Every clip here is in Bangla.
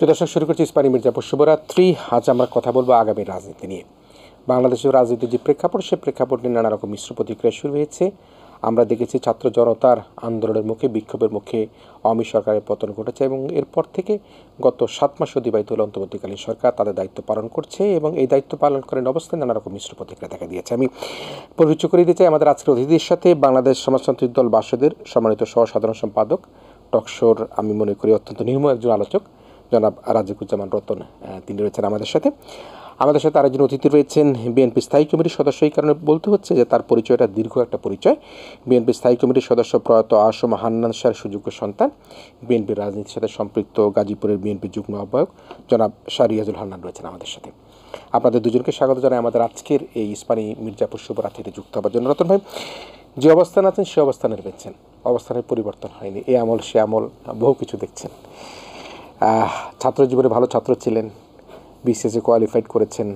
দর্শক, শুরু করছি ইস্পানি মির্জাপুর শুভরাত্রি। আজ আমরা কথা বলবো আগামী রাজনীতি নিয়ে। বাংলাদেশের রাজনীতির যে প্রেক্ষাপট, সে প্রেক্ষাপট নিয়ে নানা রকম মিশ্র প্রতিক্রিয়া শুরু হয়েছে। আমরা দেখেছি ছাত্র জনতার আন্দোলনের মুখে, বিক্ষোভের মুখে আওয়ামী সরকারের পতন ঘটেছে এবং এরপর থেকে গত 7 মাস অতিবাহিত হল অন্তর্বর্তীকালীন সরকার তাদের দায়িত্ব পালন করছে এবং এই দায়িত্ব পালন করেন অবস্থায় নানা রকম মিশ্র প্রতিক্রিয়া দেখা দিয়েছে। আমি পরিচয় করে দিতে চাই আমাদের আজকের অতিথির সাথে বাংলাদেশ সমাজতান্ত্রিক দল বাসদের সম্মানিত সহ সাধারণ সম্পাদক, টকশোর আমি মনে করি অত্যন্ত নির্মম একজন আলোচক জনাব রাজিকুজ্জামান রতন, তিনি রয়েছেন আমাদের সাথে। আমাদের সাথে আরেকজন অতিথি রয়েছেন বিএনপি স্থায়ী কমিটির সদস্য। এই কারণে বলতে হচ্ছে যে তার পরিচয়টা দীর্ঘ একটা পরিচয়। বিএনপি স্থায়ী কমিটির সদস্য প্রয়াত আসম হান্নান শাহর সুযোগ্য সন্তান, বিএনপির রাজনীতির সাথে সম্পৃক্ত গাজীপুরের বিএনপি যুগ্ম আহ্বায়ক জনাব শাহরিয়াজুল হান্নান রয়েছেন আমাদের সাথে। আপনাদের দুজনকে স্বাগত জানাই আমাদের আজকের এই ইস্পানি মির্জাপুর শুভরাত্রিতে যুক্ত হবার জন্য। রতন ভাই, যে অবস্থান আছেন সে অবস্থানে রয়েছেন, অবস্থানের পরিবর্তন হয়নি। এ আমল সে আমল বহু কিছু দেখছেন। ছাত্র জীবনে ভালো ছাত্র ছিলেন, বিসিএসে কোয়ালিফাইড করেছেন,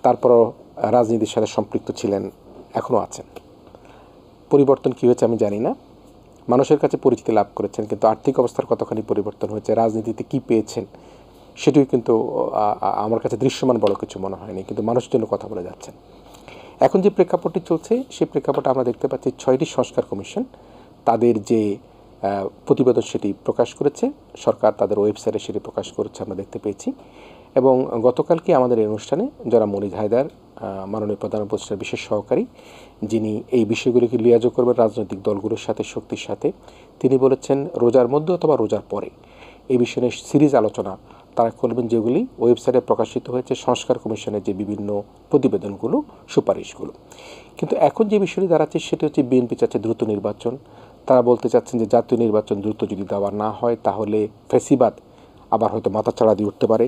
তারপরও রাজনীতির সাথে সম্পৃক্ত ছিলেন, এখনও আছেন। পরিবর্তন কী হয়েছে আমি জানি না। মানুষের কাছে পরিচিতি লাভ করেছেন, কিন্তু আর্থিক অবস্থার কতখানি পরিবর্তন হয়েছে, রাজনীতিতে কী পেয়েছেন সেটিও কিন্তু আমার কাছে দৃশ্যমান বড় কিছু মনে হয়নি, কিন্তু মানুষের জন্য কথা বলে যাচ্ছেন। এখন যে প্রেক্ষাপটটি চলছে সেই প্রেক্ষাপটে আমরা দেখতে পাচ্ছি 6টি সংস্কার কমিশন তাদের যে প্রতিবেদন সেটি প্রকাশ করেছে, সরকার তাদের ওয়েবসাইটে সেটি প্রকাশ করেছে আমরা দেখতে পেয়েছি। এবং গতকালকে আমাদের এই অনুষ্ঠানে যারা মনির হায়দার, মাননীয় প্রধান উপদেষ্টার বিশেষ সহকারী, যিনি এই বিষয়গুলিকে লিয়াজো করবেন রাজনৈতিক দলগুলোর সাথে, শক্তির সাথে, তিনি বলেছেন রোজার মধ্যে অথবা রোজার পরে এই বিষয়ে সিরিজ আলোচনা তারা করবেন, যেগুলি ওয়েবসাইটে প্রকাশিত হয়েছে সংস্কার কমিশনের যে বিভিন্ন প্রতিবেদনগুলো, সুপারিশগুলো। কিন্তু এখন যে বিষয়টি দাঁড়াচ্ছে সেটি হচ্ছে বিএনপি চাচ্ছে দ্রুত নির্বাচন। তারা বলতে চাচ্ছেন যে জাতীয় নির্বাচন দ্রুত যদি দেওয়া না হয় তাহলে ফ্যাসিবাদ আবার হয়তো মাথাচাড়া দিয়ে উঠতে পারে।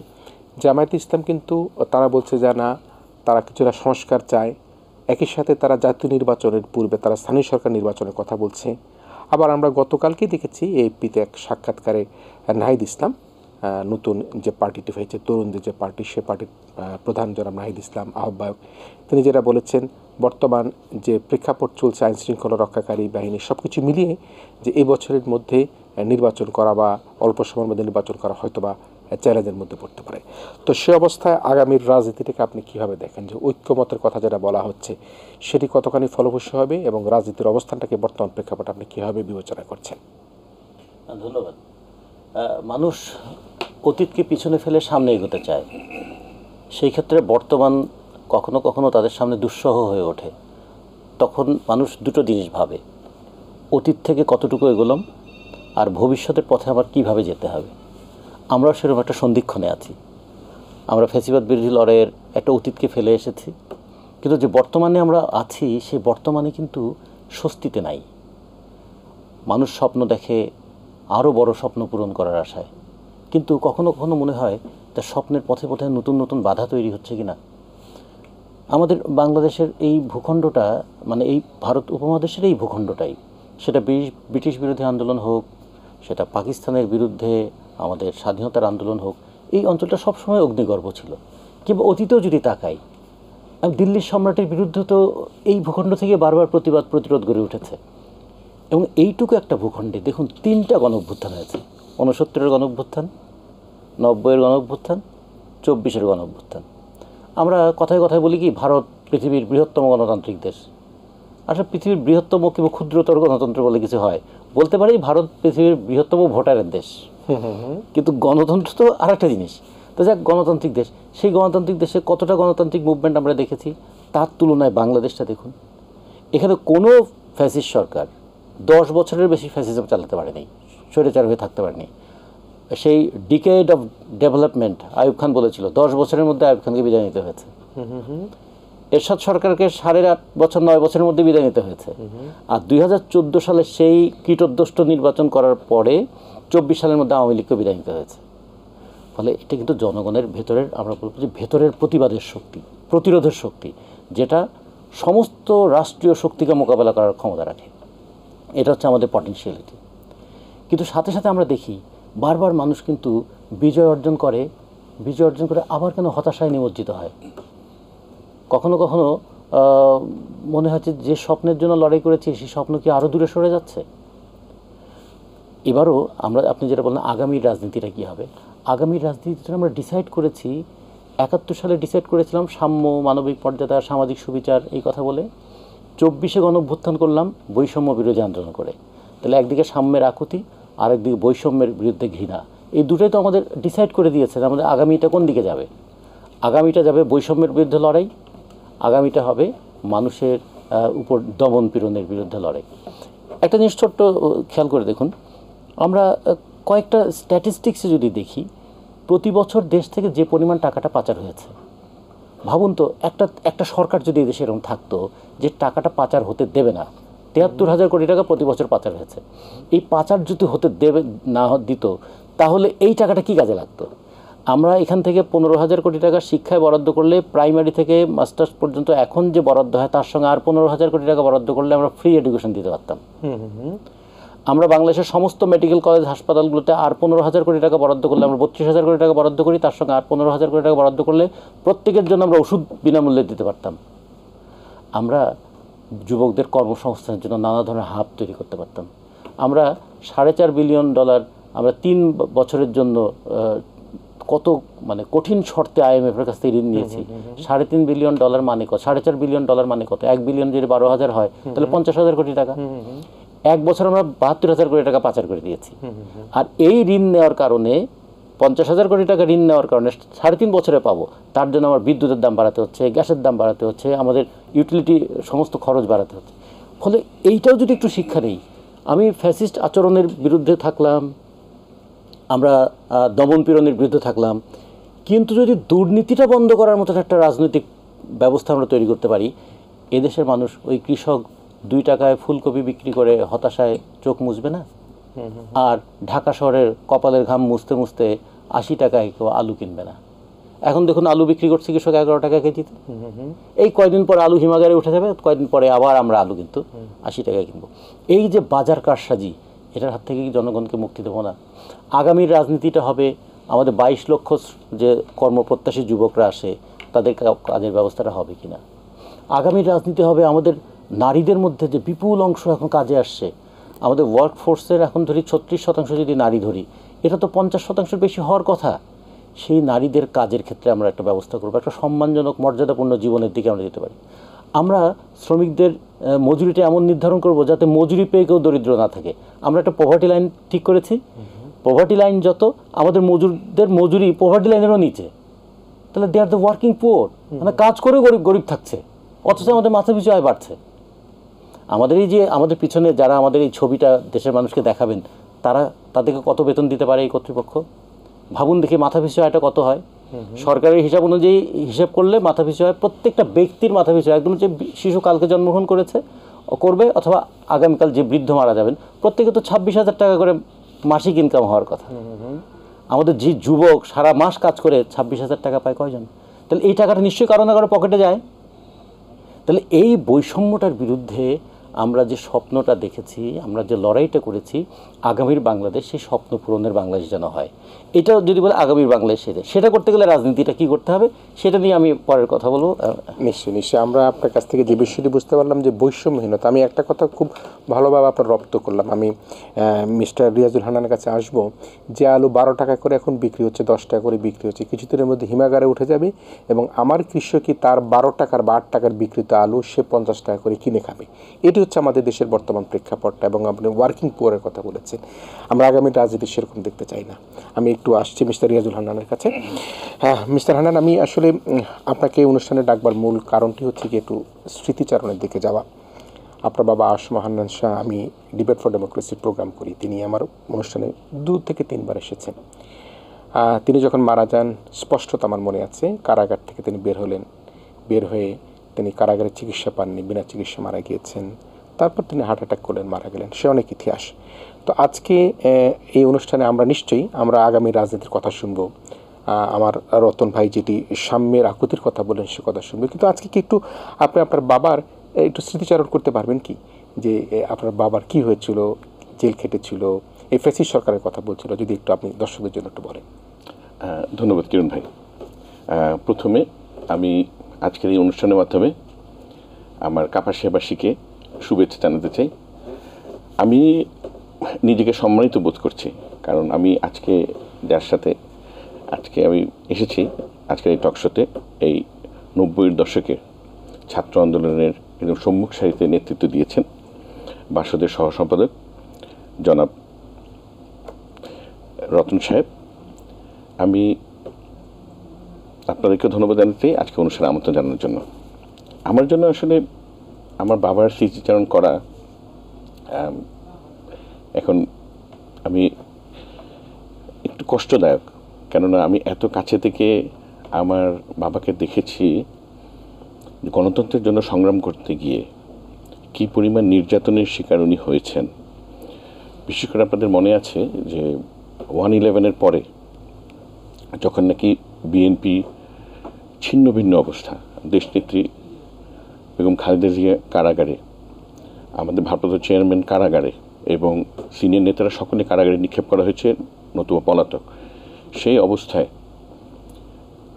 জামায়াতে ইসলাম কিন্তু তারা বলছে যে না, তারা কিছুটা সংস্কার চায়। একই সাথে তারা জাতীয় নির্বাচনের পূর্বে তারা স্থানীয় সরকার নির্বাচনের কথা বলছে। আবার আমরা গতকালকেই দেখেছি এপিতে এক সাক্ষাৎকারে নাহিদ ইসলাম, নতুন যে পার্টিটি হয়েছে তরুণদের যে পার্টি, সে পার্টির প্রধান জনাব নাহিদ ইসলাম আহ্বায়ক, তিনি যেটা বলেছেন বর্তমান যে প্রেক্ষাপট চলছে আইনশৃঙ্খলা রক্ষাকারী বাহিনী সব কিছু মিলিয়ে যে এই বছরের মধ্যে নির্বাচন করা বা অল্প সময়ের মধ্যে নির্বাচন করা হয়তো বা চ্যালেঞ্জের মধ্যে পড়তে পারে। তো সে অবস্থায় আগামীর রাজনীতিটাকে আপনি কীভাবে দেখেন, যে ঐক্যমতের কথা যেটা বলা হচ্ছে সেটি কতখানি ফলপ্রসূ হবে এবং রাজনীতির অবস্থানটাকে বর্তমান প্রেক্ষাপট আপনি কীভাবে বিবেচনা করছেন? ধন্যবাদ। মানুষ অতীতকে পিছনে ফেলে সামনে এগোতে চায়। সেই ক্ষেত্রে বর্তমান কখনো কখনো তাদের সামনে দুঃসহ হয়ে ওঠে। তখন মানুষ দুটো জিনিস ভাবে, অতীত থেকে কতটুকু এগোলাম আর ভবিষ্যতের পথে আমার কীভাবে যেতে হবে। আমরাও সেরকম একটা সন্ধিক্ষণে আছি। আমরা ফ্যাসিবাদ বিরোধী লড়াইয়ের একটা অতীতকে ফেলে এসেছি, কিন্তু যে বর্তমানে আমরা আছি সেই বর্তমানে কিন্তু স্বস্তিতে নাই। মানুষ স্বপ্ন দেখে আরও বড় স্বপ্ন পূরণ করার আশায়, কিন্তু কখনো কখনো মনে হয় তার স্বপ্নের পথে পথে নতুন নতুন বাধা তৈরি হচ্ছে কি না। আমাদের বাংলাদেশের এই ভূখণ্ডটা, মানে এই ভারত উপমহাদেশের এই ভূখণ্ডটাই, সেটা ব্রিটিশ বিরোধী আন্দোলন হোক, সেটা পাকিস্তানের বিরুদ্ধে আমাদের স্বাধীনতার আন্দোলন হোক, এই অঞ্চলটা সবসময় অগ্নিগর্ভ ছিল। কিংবা অতীতেও যদি তাকাই, দিল্লির সম্রাটের বিরুদ্ধে তো এই ভূখণ্ড থেকে বারবার প্রতিরোধ গড়ে উঠেছে। এবং এইটুকু একটা ভূখণ্ডে দেখুন 3টা গণ অভ্যুত্থান হয়েছে। 69-এর গণ অভ্যুত্থান, 90-এর গণ অভ্যুত্থান, 24-এর গণ অভ্যুত্থান। আমরা কথায় কথায় বলি কি ভারত পৃথিবীর বৃহত্তম গণতান্ত্রিক দেশ। আসলে পৃথিবীর বৃহত্তম কিংবা ক্ষুদ্রতর গণতন্ত্র বলে কিছু হয়, বলতে পারি ভারত পৃথিবীর বৃহত্তম ভোটারের দেশ। কিন্তু গণতন্ত্র তো আর একটা জিনিস। তো যাক, গণতান্ত্রিক দেশ, সেই গণতান্ত্রিক দেশে কতটা গণতান্ত্রিক মুভমেন্ট আমরা দেখেছি, তার তুলনায় বাংলাদেশটা দেখুন। এখানে কোনো ফ্যাসিস্ট সরকার 10 বছরের বেশি ফ্যাসিজম চালাতে পারেনি, স্বৈরাচার হয়ে থাকতে পারেনি। সেই decade of development Ayub Khan বলেছিল, 10 বছরের মধ্যে আইয়ুব খানকে বিদায় নিতে হয়েছে। এরশাদ সরকারকে 8.5 বছর 9 বছরের মধ্যে বিদায় নিতে হয়েছে। আর 2014 সালে সেই কীটদ্দষ্ট নির্বাচন করার পরে 24 সালের মধ্যে আওয়ামী লীগকে বিদায় নিতে হয়েছে। ফলে এটা কিন্তু জনগণের ভেতরের, আমরা বলবো যে ভেতরের প্রতিবাদের শক্তি, প্রতিরোধের শক্তি, যেটা সমস্ত রাষ্ট্রীয় শক্তিকে মোকাবেলা করার ক্ষমতা রাখে। এটা হচ্ছে আমাদের পটেনশিয়ালিটি। কিন্তু সাথে সাথে আমরা দেখি বারবার মানুষ কিন্তু বিজয় অর্জন করে আবার কেন হতাশায় নিমজ্জিত হয়। কখনো কখনো মনে হচ্ছে যে স্বপ্নের জন্য লড়াই করেছি সেই স্বপ্ন কি আরও দূরে সরে যাচ্ছে। এবারও আমরা, আপনি যেটা বললেন আগামী রাজনীতিটা কী হবে, আগামী রাজনীতিতে আমরা ডিসাইড করেছি 71 সালে ডিসাইড করেছিলাম সাম্য, মানবিক মর্যাদা, সামাজিক সুবিচার এই কথা বলে। 24-এ গণঅভ্যুত্থান করলাম বৈষম্য বিরোধী আন্দোলন করে। তাহলে একদিকে সাম্যের আকুতি, আরেকদিকে বৈষম্যের বিরুদ্ধে ঘৃণা, এই দুটোই তো আমাদের ডিসাইড করে দিয়েছে আমাদের আগামীটা কোন দিকে যাবে। আগামীটা যাবে বৈষম্যের বিরুদ্ধে লড়াই, আগামীটা হবে মানুষের উপর দমন পীড়নের বিরুদ্ধে লড়াই। একটা জিনিস ছোট্ট খেয়াল করে দেখুন, আমরা কয়েকটা স্ট্যাটিস্টিক্সে যদি দেখি, প্রতি বছর দেশ থেকে যে পরিমাণ টাকাটা পাচার হয়েছে, ভাবুন তো একটা সরকার যদি দেশে এরকম থাকতো যে টাকাটা পাচার হতে দেবে না। 73,000 কোটি টাকা প্রতি বছর পাচার হয়েছে। এই পাচার যদি হতে দেবে না দিত, তাহলে এই টাকাটা কি কাজে লাগতো? আমরা এখান থেকে 15,000 কোটি টাকা শিক্ষায় বরাদ্দ করলে, প্রাইমারি থেকে মাস্টার্স পর্যন্ত এখন যে বরাদ্দ হয় তার সঙ্গে আর 15,000 কোটি টাকা বরাদ্দ করলে আমরা ফ্রি এডুকেশন দিতে পারতাম। আমরা বাংলাদেশের সমস্ত মেডিকেল কলেজ হাসপাতালগুলোতে আর 15,000 কোটি টাকা বরাদ্দ করলে, আমরা 32,000 কোটি টাকা বরাদ্দ করি, তার সঙ্গে আর 15,000 কোটি টাকা বরাদ্দ করলে প্রত্যেকের জন্য আমরা ওষুধ বিনামূল্যে দিতে পারতাম। আমরা যুবকদের কর্মসংস্থানের জন্য নানা ধরনের হাব তৈরি করতে পারতাম। আমরা $4.5 বিলিয়ন আমরা 3 বছরের জন্য কত মানে কঠিন শর্তে IMF-এর কাছ থেকে ঋণ নিয়েছি। $3.5 বিলিয়ন মানে কত? $4.5 বিলিয়ন মানে কত? 1 বিলিয়ন যদি 12,000 হয় তাহলে 50,000 কোটি টাকা। এক বছর আমরা 72,000 কোটি টাকা পাচার করে দিয়েছি। আর এই ঋণ নেওয়ার কারণে, 50,000 কোটি টাকা ঋণ নেওয়ার কারণে 3.5 বছরে পাবো, তার জন্য আমার বিদ্যুতের দাম বাড়াতে হচ্ছে, গ্যাসের দাম বাড়াতে হচ্ছে, আমাদের ইউটিলিটি সমস্ত খরচ বাড়াতে হচ্ছে। ফলে এইটাও যদি একটু শিক্ষা নেই, আমি ফ্যাসিস্ট আচরণের বিরুদ্ধে থাকলাম, আমরা দমন পীড়নের বিরুদ্ধে থাকলাম, কিন্তু যদি দুর্নীতিটা বন্ধ করার মতো একটা রাজনৈতিক ব্যবস্থা আমরা তৈরি করতে পারি, এদেশের মানুষ ওই কৃষক 2 টাকায় ফুলকপি বিক্রি করে হতাশায় চোখ মুছবে না। আর ঢাকা শহরের কপালের ঘাম মুছতে মুছতে 80 টাকায় কেউ আলু কিনবে না। এখন দেখুন আলু বিক্রি করছে কৃষক 11 টাকা কেজিতে। এই কয়দিন পরে আলু হিমাগারে উঠে যাবে, কয়দিন পরে আবার আমরা আলু কিন্তু 80 টাকায় কিনবো। এই যে বাজার কারসাজি, এটার হাত থেকে কি জনগণকে মুক্তি দেবো না? আগামীর রাজনীতিটা হবে আমাদের 22 লক্ষ যে কর্মপ্রত্যাশী যুবকরা আসে তাদের কাজের ব্যবস্থাটা হবে কিনা। আগামীর রাজনীতি হবে আমাদের নারীদের মধ্যে যে বিপুল অংশ এখন কাজে আসছে, আমাদের ওয়ার্কফোর্সের এখন ধরি 36% যদি নারী ধরি, এটা তো 50% বেশি হওয়ার কথা। সেই নারীদের কাজের ক্ষেত্রে আমরা একটা ব্যবস্থা করবো, একটা সম্মানজনক মর্যাদাপূর্ণ জীবনের দিকে আমরা যেতে পারি। আমরা শ্রমিকদের মজুরিটা এমন নির্ধারণ করব যাতে মজুরি পেয়ে কেউ দরিদ্র না থাকে। আমরা একটা পভার্টি লাইন ঠিক করেছি, পভার্টি লাইন যত, আমাদের মজুরদের মজুরি পভার্টি লাইনেরও নিচে, তাহলে দে আর দ্য ওয়ার্কিং পুয়ার, মানে কাজ করে গরিব থাকছে, অথচ আমাদের মাথা পিছু আয় বাড়ছে। আমাদের এই যে আমাদের পিছনে যারা আমাদের এই ছবিটা দেশের মানুষকে দেখাবেন, তাদেরকে কত বেতন দিতে পারে এই কর্তৃপক্ষ? ভাবুন দেখি মাথা পিছু আয়টা কত হয়। সরকারের হিসাব অনুযায়ী হিসেব করলে মাথা পিছু আয়, প্রত্যেকটা ব্যক্তির মাথা পিছু একদম, যে শিশু কালকে জন্মগ্রহণ করবে অথবা আগামীকাল যে বৃদ্ধ মারা যাবেন, প্রত্যেকে তো 26,000 টাকা করে মাসিক ইনকাম হওয়ার কথা। আমাদের যে যুবক সারা মাস কাজ করে 26,000 টাকা পায় কয়জন? তাহলে এই টাকাটা নিশ্চয়ই কারো না কারো পকেটে যায়। তাহলে এই বৈষম্যটার বিরুদ্ধে আমরা যে স্বপ্নটা দেখেছি, আমরা যে লড়াইটা করেছি, আগামীর বাংলাদেশ সেই স্বপ্ন পূরণের বাংলাদেশ যেন হয়, এটা যদি বলে আগামীর বাংলাদেশ, সেটা করতে গেলে রাজনীতিটা কী করতে হবে সেটা নিয়ে আমি পরের কথা বলবো। নিশ্চয়ই আমরা আপনার কাছ থেকে যে বিষয়টি বুঝতে পারলাম যে বৈষম্যহীনতা, আমি একটা কথা খুব ভালোভাবে আপনার রপ্ত করলাম। আমি মিস্টার রিয়াজুল হান্নানের কাছে আসব। যে আলু 12 টাকা করে এখন বিক্রি হচ্ছে, 10 টাকা করে বিক্রি হচ্ছে, কিছুদিনের মধ্যে হিমাগারে উঠে যাবে এবং আমার কৃষকই তার 12 টাকার বা 8 টাকার বিক্রিত আলু সে 50 টাকা করে কিনে খাবে। এটি হচ্ছে আমাদের দেশের বর্তমান প্রেক্ষাপটটা। এবং আপনি ওয়ার্কিং পুয়ারের কথা বলেছেন, আমরা আগামী রাজনীতি সেরকম দেখতে চাই না। আমি একটু আসছি মিস্টার রিয়াজুল হান্নানের কাছে। হ্যাঁ মিস্টার হান্নান, আমি আসলে আপনাকে এই অনুষ্ঠানে ডাকবার মূল কারণটি হচ্ছে কি একটু স্মৃতিচারণের দিকে যাওয়া। আপনার বাবা আসমা হান্নান শাহ, আমি ডিবেট ফর ডেমোক্রেসির প্রোগ্রাম করি, তিনি আমার অনুষ্ঠানে 2 থেকে 3 বার এসেছেন। তিনি যখন মারা যান, স্পষ্টত আমার মনে আছে, কারাগার থেকে তিনি বের হয়ে তিনি কারাগারে চিকিৎসা পাননি, বিনা চিকিৎসা মারা গিয়েছেন। তারপর তিনি হার্ট অ্যাটাক করলেন, মারা গেলেন। সে অনেক ইতিহাস। তো আজকে এই অনুষ্ঠানে আমরা নিশ্চয়ই আগামী রাজনীতির কথা শুনবো। আমার রতন ভাই যেটি সাম্যের আকুতির কথা বলেন সে কথা শুনবো, কিন্তু আজকে কি একটু আপনি আপনার বাবার একটু স্মৃতিচারণ করতে পারবেন কি, যে আপনার বাবার কি হয়েছিল, জেল খেটেছিল, এই ফ্যাসিস্ট সরকারের কথা বলছিল, যদি একটু আপনি দর্শকদের জন্য একটু বলেন। ধন্যবাদ কিরণ ভাই। প্রথমে আমি আজকের এই অনুষ্ঠানের মাধ্যমে আমার কাপাসিয়াবাসীকে শুভেচ্ছা জানাতে চাই। আমি নিজেকে সম্মানিত বোধ করছি, কারণ আমি আজকে যার সাথে আজকে আমি এসেছি আজকের এই টকশোতে এই 90-এর দশকে ছাত্র আন্দোলনের একদম সম্মুখ সারিতে নেতৃত্ব দিয়েছেন বাসদের সহ সম্পাদক জনাব রতন সাহেব। আমি আপনাদেরকে ধন্যবাদ জানাতে আজকে অনুষ্ঠানে আমন্ত্রণ জানানোর জন্য। আমার জন্য আসলে আমার বাবার স্মৃতিচারণ করা এখন আমি একটু কষ্টদায়ক, কেননা আমি এত কাছে থেকে আমার বাবাকে দেখেছি গণতন্ত্রের জন্য সংগ্রাম করতে গিয়ে কী পরিমাণ নির্যাতনের শিকার উনি হয়েছেন। বিশেষ করে আপনাদের মনে আছে যে 1/11-এর পরে যখন নাকি বিএনপি ছিন্ন ভিন্ন অবস্থা, দেশনেত্রী বেগম খালেদা জিয়া কারাগারে, আমাদের ভারপ্রাপ্ত চেয়ারম্যান কারাগারে এবং সিনিয়র নেতারা সকলে কারাগারে নিক্ষেপ করা হয়েছে, নতুবা পলাতক। সেই অবস্থায়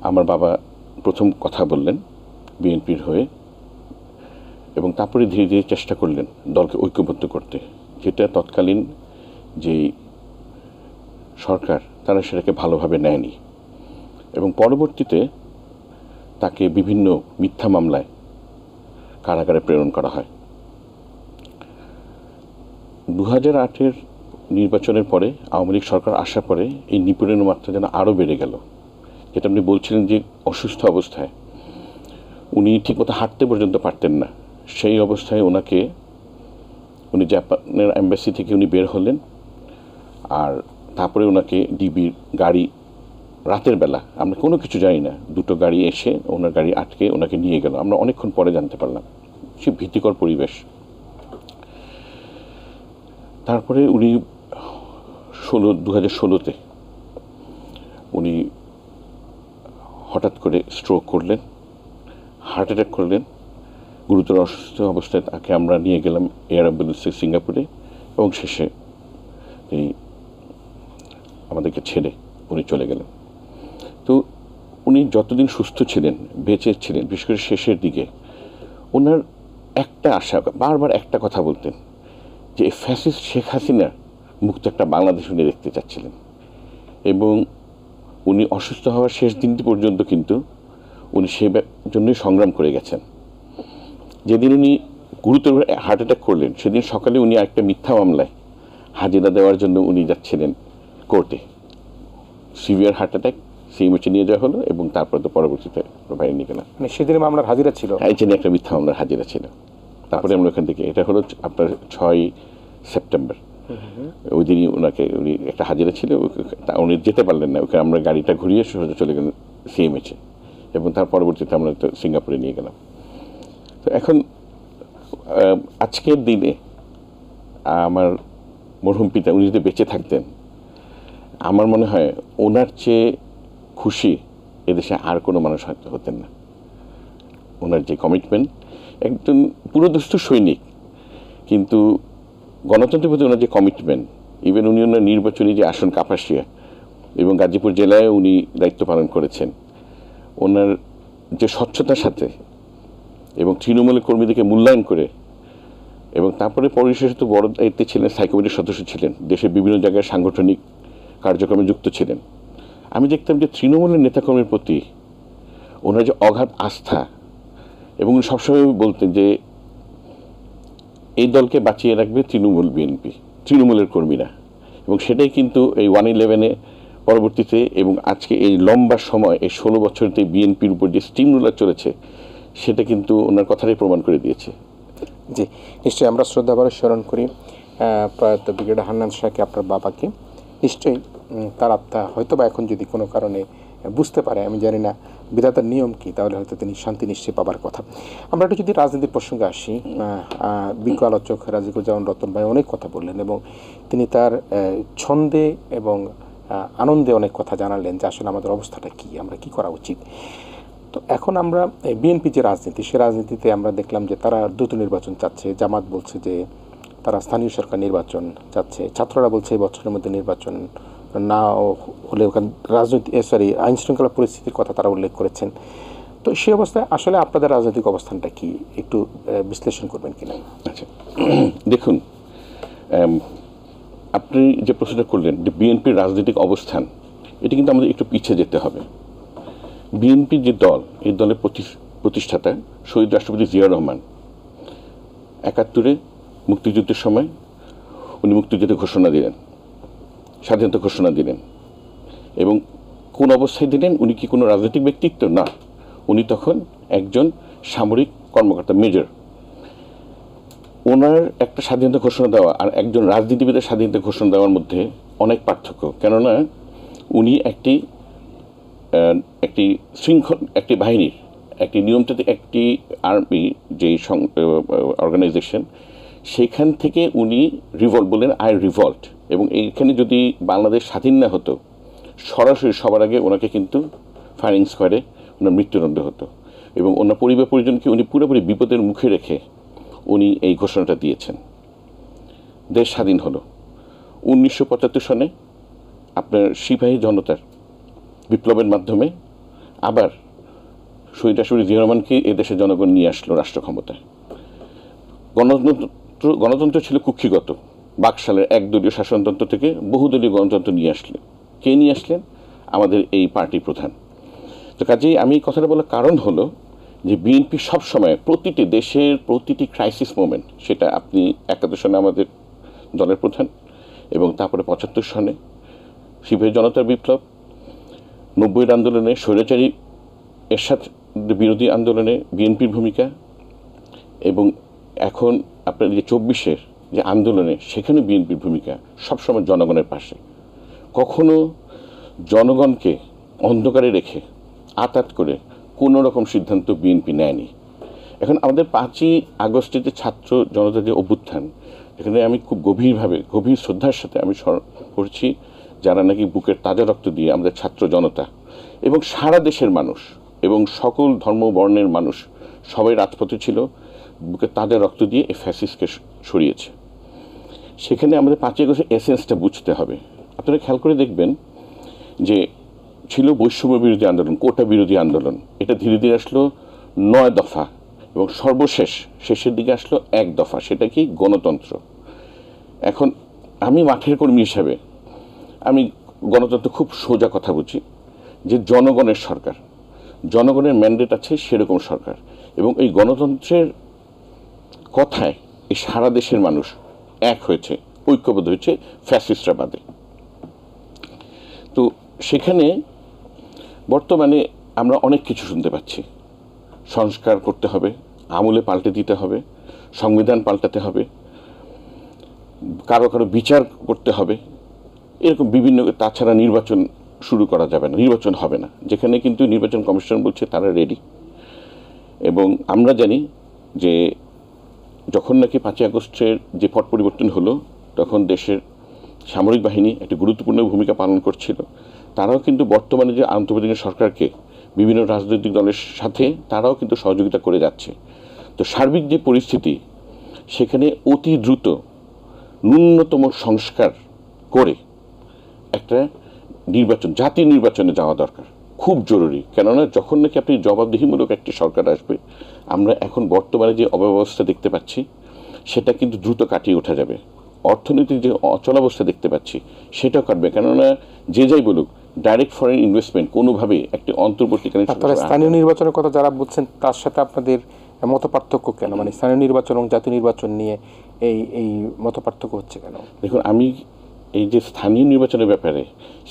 আমার বাবা প্রথম কথা বললেন বিএনপির হয়ে এবং তারপরে ধীরে ধীরে চেষ্টা করলেন দলকে ঐক্যবদ্ধ করতে, যেটা তৎকালীন যেই সরকার তারা সেটাকে ভালোভাবে নেয়নি এবং পরবর্তীতে তাকে বিভিন্ন মিথ্যা মামলায় কারাগারে প্রেরণ করা হয়। 2008-এর নির্বাচনের পরে আওয়ামী লীগ সরকার আসার পরে এই নিপীড়নের মাত্রা যেন আরও বেড়ে গেল। যেটা আপনি বলছিলেন যে অসুস্থ অবস্থায় উনি ঠিকমতো হাঁটতে পর্যন্ত পারতেন না, সেই অবস্থায় উনি জাপানের অ্যাম্বাসি থেকে উনি বের হলেন আর তারপরে ওনাকে ডিবির গাড়ি রাতের বেলা, আমরা কোনো কিছু জানি না, দুটো গাড়ি এসে ওনার গাড়ি আটকে ওনাকে নিয়ে গেল। আমরা অনেকক্ষণ পরে জানতে পারলাম, সে ভীতিকর পরিবেশ। তারপরে উনি 2016-তে উনি হঠাৎ করে স্ট্রোক করলেন, হার্ট অ্যাটাক করলেন, গুরুতর অসুস্থ অবস্থায় তাকে আমরা নিয়ে গেলাম এয়ার অ্যাম্বুলেন্সে সিঙ্গাপুরে এবং শেষে এই আমাদেরকে ছেড়ে উনি চলে গেলেন। তো উনি যতদিন সুস্থ ছিলেন, বেঁচে ছিলেন, বিশেষ করে শেষের দিকে ওনার একটা আশা, বারবার একটা কথা বলতেন যে ফ্যাসিস্ট শেখ হাসিনার মুক্ত একটা বাংলাদেশ উনি দেখতে চাচ্ছিলেন এবং উনি অসুস্থ হওয়ার শেষ দিনটি পর্যন্ত কিন্তু উনি সে জন্যই সংগ্রাম করে গেছেন। যেদিন উনি গুরুতর হার্ট অ্যাটাক করলেন সেদিন সকালে উনি একটা মিথ্যা মামলায় হাজিরা দেওয়ার জন্য উনি যাচ্ছিলেন কোর্টে। সিভিয়ার হার্ট অ্যাটাক, সিএমএইচে নিয়ে যাওয়া হলো এবং তারপর তো পরবর্তীতে বাইরে নিয়ে গেলাম। মানে সেদিন মামলার হাজিরা ছিল, এই জন্য একটা মিথ্যা মামলার হাজিরা ছিল। তারপরে আমরা ওখান থেকে, এটা হলো আপনার 6 সেপ্টেম্বর, ওই দিনই ওনাকে উনি একটা হাজিরা ছিল, উনি যেতে পারলেন না, ওকে আমরা গাড়িটা ঘুরিয়ে সোজা চলে গেলেন সিএমএইচে এবং তার পরবর্তীতে আমরা তো সিঙ্গাপুরে নিয়ে গেলাম। তো এখন আজকের দিনে আমার মরহুম পিতা উনি যদি বেঁচে থাকতেন, আমার মনে হয় ওনার চেয়ে খুশি এদেশে আর কোনো মানুষ হয়তো হতেন না। ওনার যে কমিটমেন্ট, একজন পুরোদস্ত সৈনিক, কিন্তু গণতন্ত্রের প্রতি ওনার যে কমিটমেন্ট, ইভেন উনি ওনার নির্বাচনী যে আসন কাপাসিয়া এবং গাজীপুর জেলায় উনি দায়িত্ব পালন করেছেন, ওনার যে স্বচ্ছতার সাথে এবং তৃণমূলের কর্মীদেরকে মূল্যায়ন করে এবং তারপরে পরিশেষে তো বড় দায়িত্বে ছিলেন, স্থায়ী কমিটির সদস্য ছিলেন, দেশের বিভিন্ন জায়গায় সাংগঠনিক কার্যক্রমে যুক্ত ছিলেন। আমি দেখতাম যে তৃণমূলের নেতাকর্মীর প্রতি ওনার যে অগাধ আস্থা এবং উনি সবসময় বলতেন যে এই দলকে বাঁচিয়ে রাখবে তৃণমূল, বিএনপি, তৃণমূলের কর্মীরা। এবং সেটাই কিন্তু এই 1/11-এ পরবর্তীতে এবং আজকে এই লম্বা সময়, এই 16 বছরতে বিএনপির উপর যে স্টিম রোলার চলেছে, সেটা কিন্তু ওনার কথাটাই প্রমাণ করে দিয়েছে। জি, নিশ্চয়ই আমরা শ্রদ্ধাভরে স্মরণ করি প্রয়াত ব্রিগেডিয়ার হান্নান শাহকে, আপনার বাবাকে। নিশ্চয়ই তার আত্মা হয়তো বা এখন যদি কোনো কারণে বুঝতে পারে, আমি জানি না বিধাতার নিয়ম কি, তাহলে হয়তো তিনি শান্তি নিশ্চয়ই পাবার কথা। আমরা একটু যদি রাজনীতির প্রসঙ্গে আসি, বিজ্ঞ আলোচক রাজিকুজ্জামান রতন ভাই অনেক কথা বললেন এবং তিনি তার ছন্দে এবং আনন্দে অনেক কথা জানালেন যে আসলে আমাদের অবস্থাটা কি, আমরা কি করা উচিত। তো এখন আমরা বিএনপি যে রাজনীতি, সে রাজনীতিতে আমরা দেখলাম যে তারা দ্রুত নির্বাচন চাচ্ছে, জামাত বলছে যে তারা স্থানীয় সরকার নির্বাচন চাচ্ছে, ছাত্ররা বলছে এই বছরের মধ্যে নির্বাচন না হলে ওখানে আইন শৃঙ্খলা পরিস্থিতির কথা তারা উল্লেখ করেছেন। তো সেই অবস্থায় আসলে আপনাদের রাজনৈতিক অবস্থানটা কি একটু বিশ্লেষণ করবেন কিনা? আচ্ছা, দেখুন, আপনি যে প্রশ্নটা করলেন যে বিএনপির রাজনৈতিক অবস্থান, এটি কিন্তু আমাদের একটু পিছিয়ে যেতে হবে। বিএনপি যে দল, এই দলের প্রতিষ্ঠাতা শহীদ রাষ্ট্রপতি জিয়া রহমান ৭১ মুক্তিযুদ্ধের সময় উনি মুক্তিযুদ্ধের ঘোষণা দিলেন, স্বাধীনতা ঘোষণা দিলেন। এবং কোন অবস্থায় দিলেন? উনি কি কোনো রাজনৈতিক ব্যক্তিত্ব? না, উনি তখন একজন সামরিক কর্মকর্তা, মেজর। ওনার একটা স্বাধীনতা ঘোষণা দেওয়া আর একজন রাজনীতিবিদের স্বাধীনতা ঘোষণা দেওয়ার মধ্যে অনেক পার্থক্য। কেননা উনি একটি শৃঙ্খল, একটি বাহিনীর, একটি নিয়মতান্ত্রিক, একটি আর্মি যে অর্গানাইজেশন, সেখান থেকে উনি রিভল্ট বললেন, আই রিভল্ট। এবং এইখানে যদি বাংলাদেশ স্বাধীন না হতো, সরাসরি সবার আগে ওনাকে কিন্তু ফায়ারিং স্কোয়াডে ওনার মৃত্যুদণ্ড হতো। এবং ওনার পরিবার পরিজনকে উনি পুরোপুরি বিপদের মুখে রেখে উনি এই ঘোষণাটা দিয়েছেন। দেশ স্বাধীন হলো 1975 সনে আপনার সিপাহী জনতার বিপ্লবের মাধ্যমে। আবার শহীদ রাষ্ট্রপতি জিয়া রহমানকে এদেশের জনগণ নিয়ে আসলো রাষ্ট্র ক্ষমতায়। গণতন্ত্র ছিল কুক্ষিগত, বাকশালের একদলীয় শাসনতন্ত্র থেকে বহুদলীয় গণতন্ত্র নিয়ে আসলেন। কে নিয়ে আসলেন? আমাদের এই পার্টি প্রধান। তো কাজেই আমি এই কথাটা বলার কারণ হলো যে বিএনপি সবসময় প্রতিটি দেশের প্রতিটি ক্রাইসিস মোমেন্ট, সেটা আপনি ৭১ সনে আমাদের দলের প্রধান, এবং তারপরে ৭৫ সনে সিপাহী জনতার বিপ্লব, ৯০-এর আন্দোলনে স্বৈরাচারী এরশাদ বিরোধী আন্দোলনে বিএনপির ভূমিকা, এবং এখন আপনার যে ২৪-এর যে আন্দোলনে সেখানে বিএনপির ভূমিকা সবসময় জনগণের পাশে। কখনো জনগণকে অন্ধকারে রেখে আঁতাত করে কোনো রকম সিদ্ধান্ত বিএনপি নেয়নি। এখন আমাদের ৫ই আগস্টের যে ছাত্র জনতার যে অভ্যুত্থান, এখানে আমি খুব গভীর শ্রদ্ধার সাথে আমি স্মরণ করছি যারা নাকি বুকের তাজা রক্ত দিয়ে আমাদের ছাত্র জনতা এবং সারা দেশের মানুষ এবং সকল ধর্ম বর্ণের মানুষ সবাই রাজপথে ছিল, বুকের তাজা রক্ত দিয়ে এই ফ্যাসিস্টকে সরিয়েছে। সেখানে আমাদের ৫ই আগস্টের এসেন্সটা বুঝতে হবে। আপনারা খেয়াল করে দেখবেন যে ছিল বৈষম্য বিরোধী আন্দোলন, কোটা বিরোধী আন্দোলন, এটা ধীরে ধীরে আসলো ৯ দফা, এবং শেষের দিকে আসলো ১ দফা, সেটা কি? গণতন্ত্র। এখন আমি মাঠের কর্মী হিসাবে আমি গণতন্ত্র খুব সোজা কথা বুঝি যে জনগণের সরকার, জনগণের ম্যান্ডেট আছে সেরকম সরকার। এবং এই গণতন্ত্রের কথায় এই সারা দেশের মানুষ এক হয়েছে, ঐক্যবদ্ধ হয়েছে ফ্যাসিস্টরা বাদে। তো সেখানে বর্তমানে আমরা অনেক কিছু শুনতে পাচ্ছি। সংস্কার করতে হবে, আমলে পাল্টে দিতে হবে, সংবিধান পাল্টাতে হবে, কারো বিচার করতে হবে, এরকম বিভিন্ন। তাছাড়া নির্বাচন শুরু করা যাবে না, নির্বাচন হবে না, যেখানে কিন্তু নির্বাচন কমিশন বলছে তারা রেডি। এবং আমরা জানি যে যখন নাকি ৫ই আগস্টের যে পট পরিবর্তন হলো, তখন দেশের সামরিক বাহিনী একটি গুরুত্বপূর্ণ ভূমিকা পালন করছিল। তারাও কিন্তু বর্তমানে যে আন্তর্জাতিক সরকারকে বিভিন্ন রাজনৈতিক দলের সাথে তারাও কিন্তু সহযোগিতা করে যাচ্ছে। তো সার্বিক যে পরিস্থিতি, সেখানে অতি দ্রুত ন্যূনতম সংস্কার করে একটা নির্বাচন, জাতীয় নির্বাচনে যাওয়া দরকার, খুব জরুরি। কেননা যখন নাকি আপনি জবাবদিহিমূলক একটি সরকার আসবে, আমরা এখন বর্তমানে যে অব্যবস্থা দেখতে পাচ্ছি সেটা কিন্তু দ্রুত কাটিয়ে ওঠা যাবে। অর্থনীতির যে অচলাবস্থা দেখতে পাচ্ছি সেটাও কাটবে। কেননা যে যাই বলুক, ডাইরেক্ট ফরেন ইনভেস্টমেন্ট কোনোভাবেই একটি অন্তর্বর্তীকালীন। তারপরে স্থানীয় নির্বাচনের কথা যারা বলছেন তার সাথে আপনাদের মত পার্থক্য কেন? মানে স্থানীয় নির্বাচন এবং জাতীয় নির্বাচন নিয়ে এই মত পার্থক্য হচ্ছে কেন? দেখুন, আমি এই যে স্থানীয় নির্বাচনের ব্যাপারে,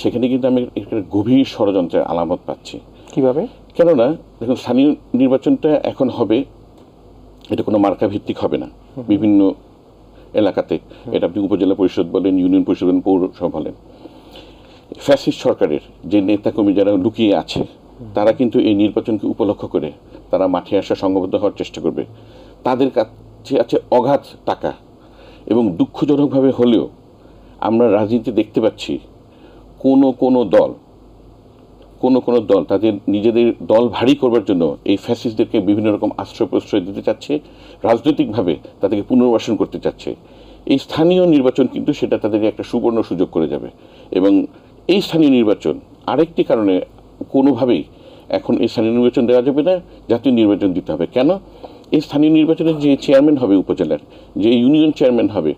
সেখানে কিন্তু আমি একটা গভীর ষড়যন্ত্রের আলামত পাচ্ছি। কিভাবে? কেননা দেখুন, স্থানীয় নির্বাচনটা এখন হবে, এটা কোনো মার্কা ভিত্তিক হবে না। বিভিন্ন এলাকাতে এটা আপনি উপজেলা পরিষদ বলেন, ইউনিয়ন পরিষদ বলেন, পৌরসভা বলেন, ফ্যাসিস্ট সরকারের যে নেতাকর্মী যারা লুকিয়ে আছে তারা কিন্তু এই নির্বাচনকে উপলক্ষ করে তারা মাঠে আসা, সংঘবদ্ধ হওয়ার চেষ্টা করবে। তাদের কাছে আছে অগাধ টাকা, এবং দুঃখজনকভাবে হলেও আমরা রাজনীতি দেখতে পাচ্ছি কোনো দল তাদের নিজেদের দল ভারী করবার জন্য এই ফ্যাসিস্টদেরকে বিভিন্ন রকম আশ্রয় প্রশ্রয় দিতে চাচ্ছে, রাজনৈতিকভাবে তাদেরকে পুনর্বাসন করতে চাচ্ছে। এই স্থানীয় নির্বাচন কিন্তু সেটা তাদেরকে একটা সুবর্ণ সুযোগ করে যাবে। এবং এই স্থানীয় নির্বাচন আরেকটি কারণে কোনোভাবেই এখন এই স্থানীয় নির্বাচন দেওয়া যাবে না, জাতীয় নির্বাচন দিতে হবে। কেন? এই স্থানীয় নির্বাচনের যে চেয়ারম্যান হবে উপজেলার, যে ইউনিয়ন চেয়ারম্যান হবে,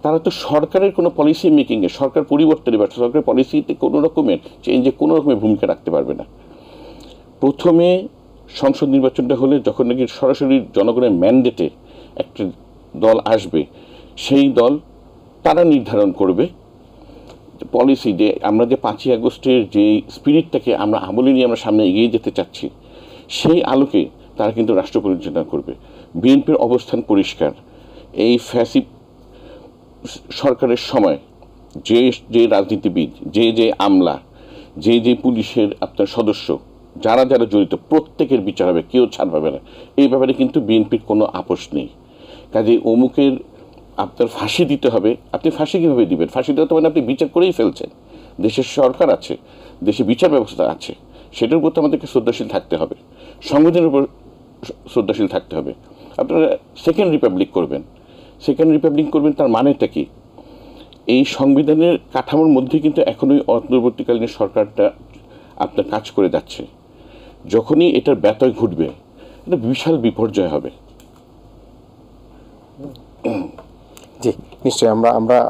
তারা তো সরকারের কোনো পলিসি মেকিংয়ে, সরকার পরিবর্তনে বা সরকারের পলিসিতে কোনো রকমের চেঞ্জে কোনো রকমের ভূমিকা রাখতে পারবে না। প্রথমে সংসদ নির্বাচনটা হলে যখন নাকি সরাসরি জনগণের ম্যান্ডেটে একটা দল আসবে, সেই দল তারা নির্ধারণ করবে পলিসি, যে আমরা যে 5ই আগস্টের যে স্পিরিটটাকে আমরা আমলে নিয়ে আমরা সামনে এগিয়ে যেতে চাচ্ছি, সেই আলোকে তারা কিন্তু রাষ্ট্র পরিচালনা করবে। বিএনপির অবস্থান পরিষ্কার। এই ফ্যাসি সরকারের সময় যে যে রাজনীতিবিদ, যে আমলা, যে পুলিশের আপনার সদস্য, যারা যারা জড়িত, প্রত্যেকের বিচার হবে, কেউ ছাড় পাবে না। এই ব্যাপারে কিন্তু বিএনপির কোনো আপোষ নেই। কাজেই অমুকের আপনার ফাঁসি দিতে হবে, আপনি ফাঁসি কীভাবে দিবেন? ফাঁসি দেওয়া তো মানে আপনি বিচার করেই ফেলছেন। দেশের সরকার আছে, দেশে বিচার ব্যবস্থা আছে, সেটার উপর তো আমাদেরকে শ্রদ্ধাশীল থাকতে হবে, সংবিধানের উপর শ্রদ্ধাশীল থাকতে হবে। আপনারা সেকেন্ড রিপাবলিক করবেন, তার মানেটা কি? এই সংবিধানের কাঠামোর মধ্যে কিন্তু এখনোই অন্তর্বর্তীকালীন সরকারটা আপনার কাজ করে যাচ্ছে। যখনই এটার ব্যত্যয় ঘটবে, এটা বিশাল বিপর্যয় হবে। জি, নিশ্চয়ই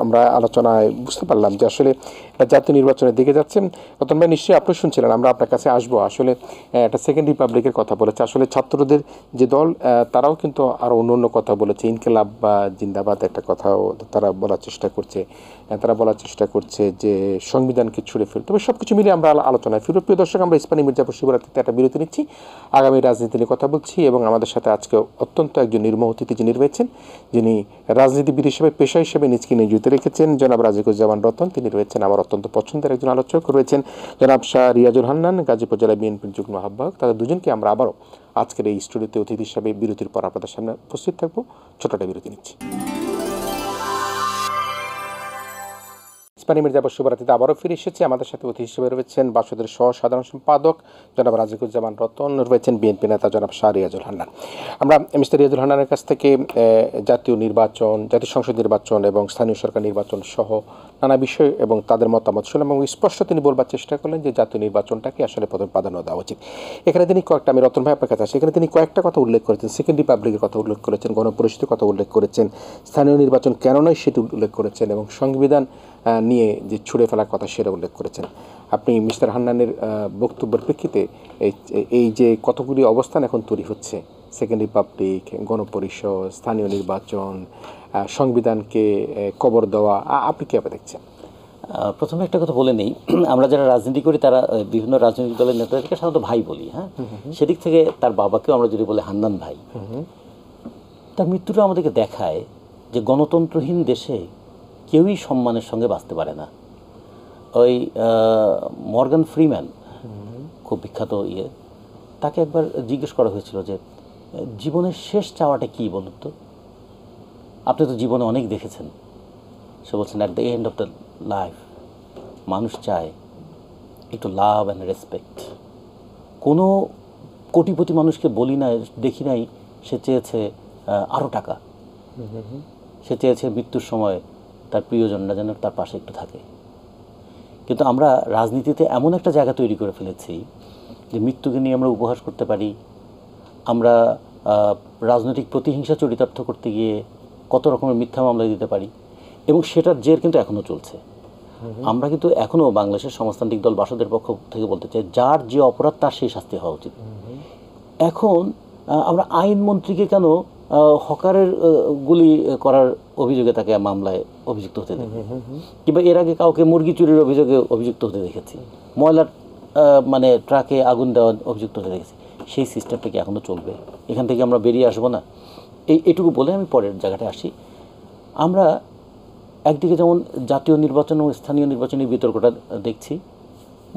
আমরা আলোচনায় বুঝতে পারলাম যে আসলে জাতীয় নির্বাচনের দিকে যাচ্ছেন। রতন ভাই, নিশ্চয়ই আপনি শুনছিলেন, আমরা আপনার কাছে আসবো। আসলে একটা সেকেন্ড রিপাবলিকের কথা বলেছে, আসলে ছাত্রদের যে দল তারাও কিন্তু আরও অন্য কথা বলেছে। ইনকিলাব বা জিন্দাবাদ একটা কথাও তারা বলার চেষ্টা করছে, যে সংবিধানকে ছুঁড়ে ফেল। তবে সব কিছু মিলে আমরা আলোচনায় ফিরব। প্রিয় দর্শক, আমরা ইস্পানী মির্জাপুর শিবরাত্রিতে একটা বিরতি নিচ্ছি, আগামী রাজনীতি নিয়ে কথা বলছি, এবং আমাদের সাথে আজকে অত্যন্ত একজন নির্মম অতিথি যিনি রয়েছেন, যিনি রাজনীতিবিদ হিসেবে, পেশা হিসেবে নিজকে নিয়োজিত রেখেছেন, জনাব রাজিকুজ্জামান রতন। তিনি রয়েছেন আমার অত্যন্ত পছন্দের একজন আলোচক, রয়েছেন জনাব শাহ রিয়াজুল হান্নান, গাজীপুর জেলা বিএনপির যুগ্ম আহ্বায়ক। তাদের দুজনকে আমরা আবারও আজকের এই স্টুডিওতে অতিথি হিসাবে বিরতির পর আপনাদের সামনে উপস্থিত থাকবো। ছোটটা বিরতি নিচ্ছি। ইস্পানী মির্জাপুর শিবরাত্রিতে আবারও ফিরে এসেছি। আমাদের সাথে অতিথি হিসেবে রয়েছেন বাসদের সহ সাধারণ সম্পাদক জনাব রাজিকুজ্জামান রতন, রয়েছেন বিএনপি নেতা জনাব শাহ রিয়াজুল হান্নান। আমরা মিস্টার রিয়াজুল হান্নানের কাছ থেকে জাতীয় নির্বাচন, জাতীয় সংসদ নির্বাচন এবং স্থানীয় সরকার নির্বাচন সহ নানা বিষয় এবং তাদের মতামত শুনলাম, এবং স্পষ্ট তিনি বলবার চেষ্টা করলেন যে জাতীয় নির্বাচনটাকে আসলে প্রথম প্রাধান্য দেওয়া উচিত। এখানে তিনি কয়েকটা, আমি রতন ভাই আপনার কাছে আসি, এখানে তিনি কয়েকটা কথা উল্লেখ করেছেন। সেকেন্ড রিপাবলিকের কথা উল্লেখ করেছেন, গণপরিষদের কথা উল্লেখ করেছেন, স্থানীয় নির্বাচন কেন নয় সেটি উল্লেখ করেছেন, এবং সংবিধান নিয়ে যে ছুঁড়ে ফেলার কথা সেটা উল্লেখ করেছেন। আপনি মিস্টার হান্নানের বক্তব্যের প্রেক্ষিতে এই যে কতগুলি অবস্থান এখন তৈরি হচ্ছে, সেকেন্ড রিপাবলিক, গণপরিষদ, স্থানীয় নির্বাচন, সংবিধানকে কবর দেওয়া, আপনি কীভাবে দেখছেন? প্রথমে একটা কথা বলে নেই, আমরা যারা রাজনীতি করি তারা বিভিন্ন রাজনৈতিক দলের নেতাদেরকে সাধারণত ভাই বলি। হ্যাঁ, সেদিক থেকে তার বাবাকেও আমরা যদি বলি হান্নান ভাই, তার মৃত্যুটা আমাদেরকে দেখায় যে গণতন্ত্রহীন দেশে কেউই সম্মানের সঙ্গে বাঁচতে পারে না। ওই মর্গান ফ্রিম্যান, খুব বিখ্যাত তাকে একবার জিজ্ঞেস করা হয়েছিল যে জীবনের শেষ চাওয়াটা কী বলুন তো, আপনি তো জীবনে অনেক দেখেছেন। সে বলছেন, at the end of the life মানুষ চায় একটু লাভ অ্যান্ড রেসপেক্ট। কোনো কোটিপতি মানুষকে বলি না, দেখি নাই সে চেয়েছে আরও টাকা, সে চেয়েছে মৃত্যুর সময় তার প্রিয়জনরা যেন তার পাশে একটু থাকে। কিন্তু আমরা রাজনীতিতে এমন একটা জায়গা তৈরি করে ফেলেছি যে মৃত্যুকে নিয়ে আমরা উপহাস করতে পারি, আমরা রাজনৈতিক প্রতিহিংসা চরিতার্থ করতে গিয়ে কত রকমের মিথ্যা মামলা দিতে পারি, এবং সেটার জের কিন্তু এখনও চলছে। আমরা কিন্তু এখনও বাংলাদেশের সমাজতান্ত্রিক দল বাসদের পক্ষ থেকে বলতে চাই, যার যে অপরাধ তার সেই শাস্তি হওয়া উচিত। এখন আমরা আইনমন্ত্রীকে কেন হকারের গুলি করার অভিযোগে তাকে মামলায় অভিযুক্ত হতে দেখি, কিংবা এর আগে কাউকে মুরগি চুরির অভিযোগে অভিযুক্ত হতে দেখেছি, ময়লার মানে ট্রাকে আগুন দেওয়ার অভিযুক্ত হতে দেখেছি। সেই সিস্টেমটা কি এখনও চলবে? এখান থেকে আমরা বেরিয়ে আসবো না? এইটুকু বলে আমি পরের জায়গাটায় আসি। আমরা একদিকে যেমন জাতীয় নির্বাচন ও স্থানীয় নির্বাচনের বিতর্কটা দেখছি,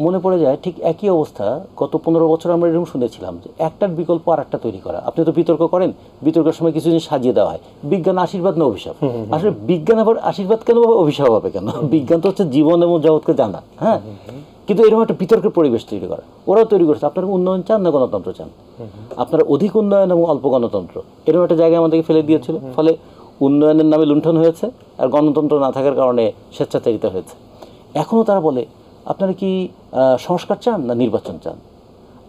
মনে পড়ে যায় ঠিক একই অবস্থা গত 15 বছর আমরা এরকম শুনেছিলাম যে একটার বিকল্প আর একটা তৈরি করা। আপনি তো বিতর্ক করেন, বিতর্কের সময় কিছু জিনিস সাজিয়ে দেওয়া হয়, বিজ্ঞান আশীর্বাদ না অভিশাপ। আসলে বিজ্ঞান আবার আশীর্বাদ কেন হবে, অভিশাপ হবে কেন? বিজ্ঞান তো হচ্ছে জীবন এবং জগৎকে জানা। হ্যাঁ, কিন্তু এরকম একটা বিতর্কের পরিবেশ তৈরি করা ওরাও তৈরি করছে। আপনারা উন্নয়ন চান না গণতন্ত্র চান? আপনারা অধিক উন্নয়ন এবং অল্প গণতন্ত্র, এরকম একটা জায়গায় আমাদেরকে ফেলে দিয়েছিল। ফলে উন্নয়নের নামে লুণ্ঠন হয়েছে, আর গণতন্ত্র না থাকার কারণে স্বেচ্ছাচারিতা হয়েছে। এখনও তারা বলে, আপনারা কি সংস্কার চান না নির্বাচন চান?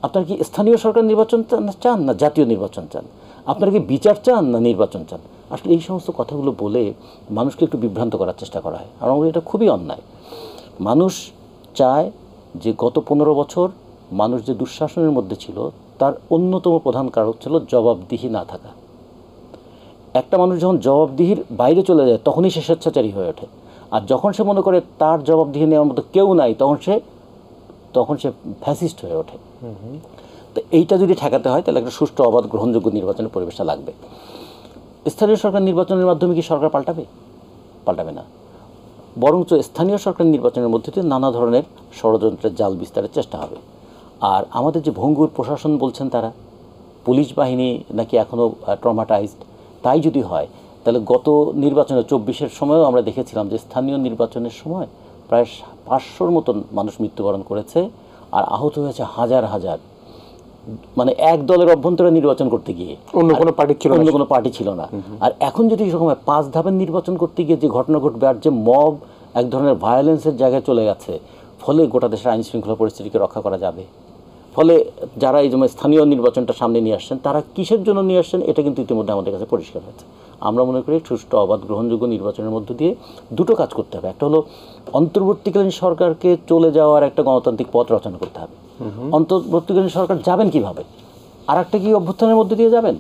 আপনারা কি স্থানীয় সরকার নির্বাচন চান না জাতীয় নির্বাচন চান? আপনারা কি বিচার চান না নির্বাচন চান? আসলে এই সমস্ত কথাগুলো বলে মানুষকে একটু বিভ্রান্ত করার চেষ্টা করা হয়। আর আমার এটা খুবই অন্যায়। মানুষ চায় যে গত 15 বছর মানুষ যে দুঃশাসনের মধ্যে ছিল তার অন্যতম প্রধান কারণ ছিল জবাবদিহি না থাকা। একটা মানুষ যখন জবাবদিহির বাইরে চলে যায় তখনই সে স্বেচ্ছাচারী হয়ে ওঠে, আর যখন সে মনে করে তার জবাবদিহি নেওয়ার মতো কেউ নাই তখন সে ফ্যাসিস্ট হয়ে ওঠে। তো এইটা যদি ঠেকাতে হয় তাহলে একটা সুষ্ঠু অবাধ গ্রহণযোগ্য নির্বাচনের পরিবেশটা লাগবে। স্থানীয় সরকার নির্বাচনের মাধ্যমে কি সরকার পাল্টাবে না, বরঞ্চ স্থানীয় সরকার নির্বাচনের মধ্যে দিয়ে নানা ধরনের ষড়যন্ত্রের জাল বিস্তারের চেষ্টা হবে। আর আমাদের যে ভঙ্গুর প্রশাসন বলছেন তারা, পুলিশ বাহিনী নাকি এখনও ট্রমাটাইজড, তাই যদি হয় তাহলে গত নির্বাচনে 24-এর সময়ও আমরা দেখেছিলাম যে স্থানীয় নির্বাচনের সময় প্রায় 500-র মতন মানুষ মৃত্যুবরণ করেছে আর আহত হয়েছে হাজার হাজার। মানে এক দলের অভ্যন্তরে নির্বাচন করতে গিয়ে অন্য কোনো পার্টি ছিল না। আর এখন যদি এরকম 5 ধাপের নির্বাচন করতে গিয়ে যে ঘটনা ঘটবে, আর যে মব এক ধরনের ভায়োলেন্সের জায়গায় চলে গেছে, ফলে গোটা দেশের আইন শৃঙ্খলা পরিস্থিতিকে রক্ষা করা যাবে। ফলে যারা এই যেমন স্থানীয় নির্বাচনটা সামনে নিয়ে আসছেন তারা কিসের জন্য নিয়ে আসছেন এটা কিন্তু ইতিমধ্যে আমাদের কাছে পরিষ্কার হয়েছে। আমরা মনে করি সুষ্ঠু অবাধ গ্রহণযোগ্য নির্বাচনের মধ্য দিয়ে দুটো কাজ করতে হবে। একটা হলো অন্তর্বর্তীকালীন সরকারকে চলে যাওয়ার একটা গণতান্ত্রিক পথ রচনা করতে হবে। অন্তর্বর্তীকালীন সরকার যাবেন কিভাবে? আর একটা কি অভ্যুত্থানের মধ্যে দিয়ে যাবেন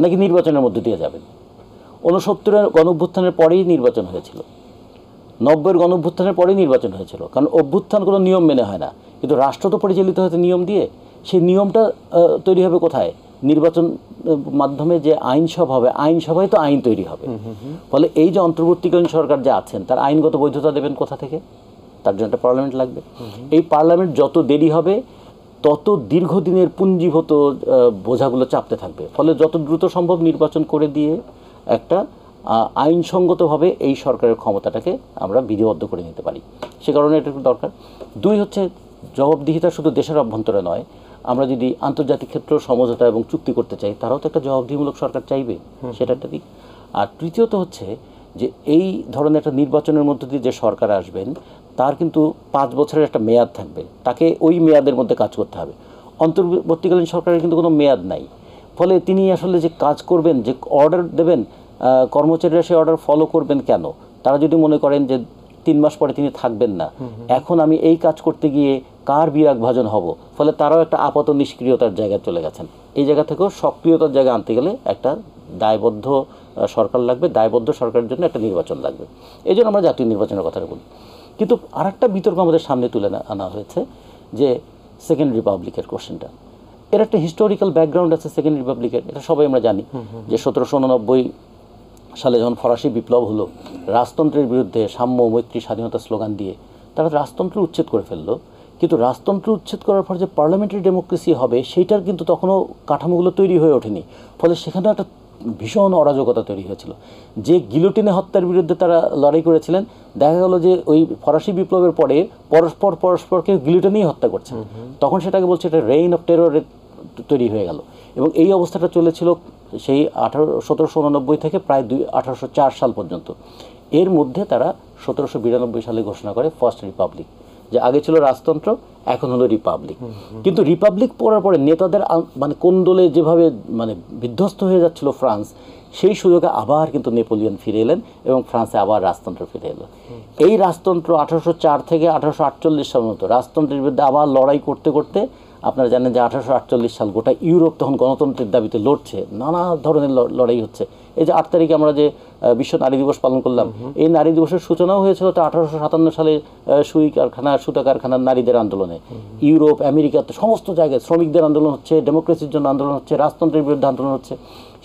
নাকি নির্বাচনের মধ্যে দিয়ে যাবেন? 69-এর গণঅভ্যুত্থানের পরেই নির্বাচন হয়েছিল, 90-এর গণঅভ্যুত্থানের পরেই নির্বাচন হয়েছিল, কারণ অভ্যুত্থান কোনো নিয়ম মেনে হয় না, কিন্তু রাষ্ট্র তো পরিচালিত হয়েছে নিয়ম দিয়ে। সেই নিয়মটা তৈরি হবে কোথায়? নির্বাচন মাধ্যমে যে আইনসভা হবে, আইনসভায় তো আইন তৈরি হবে। ফলে এই যে অন্তর্বর্তীকালীন সরকার যে আছেন তার আইনগত বৈধতা দেবেন কোথা থেকে? তার জন্য একটা পার্লামেন্ট লাগবে। এই পার্লামেন্ট যত দেরি হবে তত দীর্ঘদিনের পুঞ্জীভূত বোঝাগুলো চাপতে থাকবে। ফলে যত দ্রুত সম্ভব নির্বাচন করে দিয়ে একটা আইনসঙ্গতভাবে এই সরকারের ক্ষমতাটাকে আমরা বিধিবদ্ধ করে নিতে পারি, সে কারণে এটা দরকার। 2 হচ্ছে জবাবদিহিতা শুধু দেশের অভ্যন্তরে নয়, আমরা যদি আন্তর্জাতিক ক্ষেত্রেও সমঝোতা এবং চুক্তি করতে চাই তারাও তো একটা জবাবদিহিমূলক সরকার চাইবে, সেটা একটা দিক। আর তৃতীয়ত হচ্ছে যে এই ধরনের একটা নির্বাচনের মধ্য দিয়ে যে সরকার আসবেন তার কিন্তু 5 বছরের একটা মেয়াদ থাকবে, তাকে ওই মেয়াদের মধ্যে কাজ করতে হবে। অন্তর্বর্তীকালীন সরকারের কিন্তু কোনো মেয়াদ নাই, ফলে তিনি আসলে যে কাজ করবেন, যে অর্ডার দেবেন, কর্মচারীরা সেই অর্ডার ফলো করবেন কেন? তারা যদি মনে করেন যে 3 মাস পরে তিনি থাকবেন না, এখন আমি এই কাজ করতে গিয়ে কার বিরাগ ভাজন হব, ফলে তারাও একটা আপাত নিষ্ক্রিয়তার জায়গায় চলে গেছেন। এই জায়গা থেকেও সক্রিয়তার জায়গা আনতে গেলে একটা দায়বদ্ধ সরকার লাগবে, দায়বদ্ধ সরকারের জন্য একটা নির্বাচন লাগবে। এই জন্য আমরা জাতীয় নির্বাচনের কথাটা বলি। কিন্তু আরেকটা বিতর্ক আমাদের সামনে তুলে আনা হয়েছে যে সেকেন্ড রিপাবলিকের কোশ্চেনটা। এর একটা হিস্টোরিক্যাল ব্যাকগ্রাউন্ড আছে সেকেন্ড রিপাবলিকের, এটা সবাই আমরা জানি যে 1789 সালে যখন ফরাসি বিপ্লব হলো, রাজতন্ত্রের বিরুদ্ধে সাম্য, মৈত্রী, স্বাধীনতা স্লোগান দিয়ে তারা রাজতন্ত্র উচ্ছেদ করে ফেললো। কিন্তু রাজতন্ত্র উচ্ছেদ করার পর যে পার্লামেন্টারি ডেমোক্রেসি হবে সেইটার কিন্তু তখনও কাঠামোগুলো তৈরি হয়ে ওঠেনি। ফলে সেখানেও একটা ভীষণ অরাজকতা তৈরি হয়েছিল। যে গিলোটিনে হত্যার বিরুদ্ধে তারা লড়াই করেছিলেন, দেখা গেল যে ওই ফরাসি বিপ্লবের পরে পরস্পরকে গিলোটিনেই হত্যা করছে। তখন সেটাকে বলছে এটা রেইন অফ টেররে তৈরি হয়ে গেল। এবং এই অবস্থাটা চলেছিল সেই 1789 থেকে প্রায় 1804 সাল পর্যন্ত। এর মধ্যে তারা 1792 সালে ঘোষণা করে ফার্স্ট রিপাবলিক, যে আগে ছিল রাজতন্ত্র, এখন হলো রিপাবলিক। কিন্তু রিপাবলিক পড়ার পরে নেতাদের মানে কোন্দলে যেভাবে মানে বিধ্বস্ত হয়ে যাচ্ছিল ফ্রান্স, সেই সুযোগে আবার কিন্তু নেপোলিয়ন ফিরে এলেন এবং ফ্রান্সে আবার রাজতন্ত্র ফিরে এলো। এই রাজতন্ত্র 1804 থেকে 1848 সাল মতো রাজতন্ত্রের বিরুদ্ধে আবার লড়াই করতে করতে আপনারা জানেন যে 1848 সাল গোটা ইউরোপ তখন গণতন্ত্রের দাবিতে লড়ছে, নানা ধরনের লড়াই হচ্ছে। এই যে 8 তারিখে আমরা যে বিশ্ব নারী দিবস পালন করলাম, এই নারী দিবসের সূচনাও হয়েছিল তো 1857 সালে সুই কারখানা, সুতা কারখানার নারীদের আন্দোলনে। ইউরোপ, আমেরিকাতে সমস্ত জায়গায় শ্রমিকদের আন্দোলন হচ্ছে, ডেমোক্রেসির জন্য আন্দোলন হচ্ছে, রাজতন্ত্রের বিরুদ্ধে আন্দোলন হচ্ছে।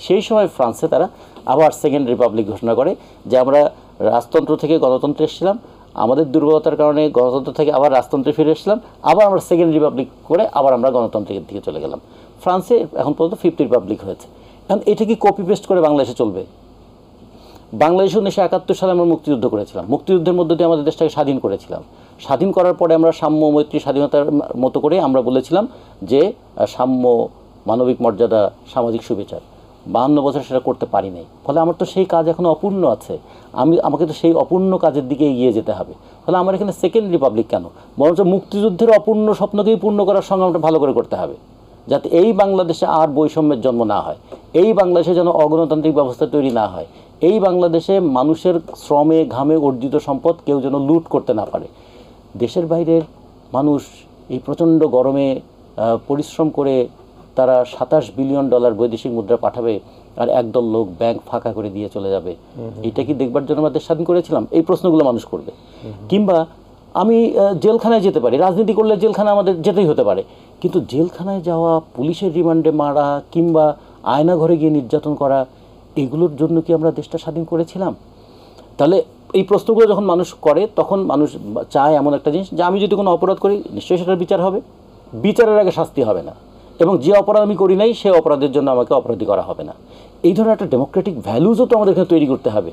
সেই সময় ফ্রান্সে তারা আবার সেকেন্ড রিপাবলিক ঘোষণা করে যে আমরা রাজতন্ত্র থেকে গণতন্ত্রে এসেছিলাম, আমাদের দুর্বলতার কারণে গণতন্ত্র থেকে আবার রাজতন্ত্রে ফিরে এসেছিলাম, আবার আমরা সেকেন্ড রিপাবলিক করে আবার আমরা গণতন্ত্রের দিকে চলে গেলাম। ফ্রান্সে এখন পর্যন্ত 5th রিপাবলিক হয়েছে। এখন এটা কি কপি পেস্ট করে বাংলাদেশে চলবে? বাংলাদেশে 1971 সালে আমরা মুক্তিযুদ্ধ করেছিলাম, মুক্তিযুদ্ধের মধ্য দিয়ে আমাদের দেশটাকে স্বাধীন করেছিলাম। স্বাধীন করার পরে আমরা সাম্য, মৈত্রী, স্বাধীনতার মতো করে আমরা বলেছিলাম যে সাম্য, মানবিক মর্যাদা, সামাজিক সুবিচার। 52 বছর সেটা করতে পারি নাই, ফলে আমার তো সেই কাজ এখনও অপূর্ণ আছে। আমাকে তো সেই অপূর্ণ কাজের দিকে এগিয়ে যেতে হবে। ফলে আমার এখানে সেকেন্ড রিপাবলিক কেন? বরঞ্চ মুক্তিযুদ্ধের অপূর্ণ স্বপ্নকেই পূর্ণ করার সংগ্রামটা ভালো করে করতে হবে। যাতে এই বাংলাদেশে আর বৈষম্যের জন্ম না হয়, এই বাংলাদেশে যেন অগণতান্ত্রিক ব্যবস্থা তৈরি না হয়, এই বাংলাদেশে মানুষের শ্রমে ঘামে অর্জিত সম্পদ কেউ যেন লুট করতে না পারে। দেশের বাইরের মানুষ এই প্রচণ্ড গরমে পরিশ্রম করে তারা $27 বিলিয়ন বৈদেশিক মুদ্রা পাঠাবে, আর একদল লোক ব্যাংক ফাঁকা করে দিয়ে চলে যাবে। এটা কি দেখবার জন্য আমরা দেশ স্বাধীন করেছিলাম? এই প্রশ্নগুলো মানুষ করবে। কিংবা আমি জেলখানায় যেতে পারি, রাজনীতি করলে জেলখানা আমাদের যেতেই হতে পারে, কিন্তু জেলখানায় যাওয়া, পুলিশের রিমান্ডে মারা, কিংবা আয়না ঘরে গিয়ে নির্যাতন করা, এগুলোর জন্য কি আমরা দেশটা স্বাধীন করেছিলাম? তাহলে এই প্রশ্নগুলো যখন মানুষ করে, তখন মানুষ চায় এমন একটা জিনিস যে আমি যদি কোনো অপরাধ করি নিশ্চয়ই সেটার বিচার হবে, বিচারের আগে শাস্তি হবে না, এবং যে অপরাধ আমি করি নাই সে অপরাধের জন্য আমাকে অপরাধী করা হবে না। এই ধরনের একটা ডেমোক্রেটিক ভ্যালুজও তো আমাদের এখানে তৈরি করতে হবে।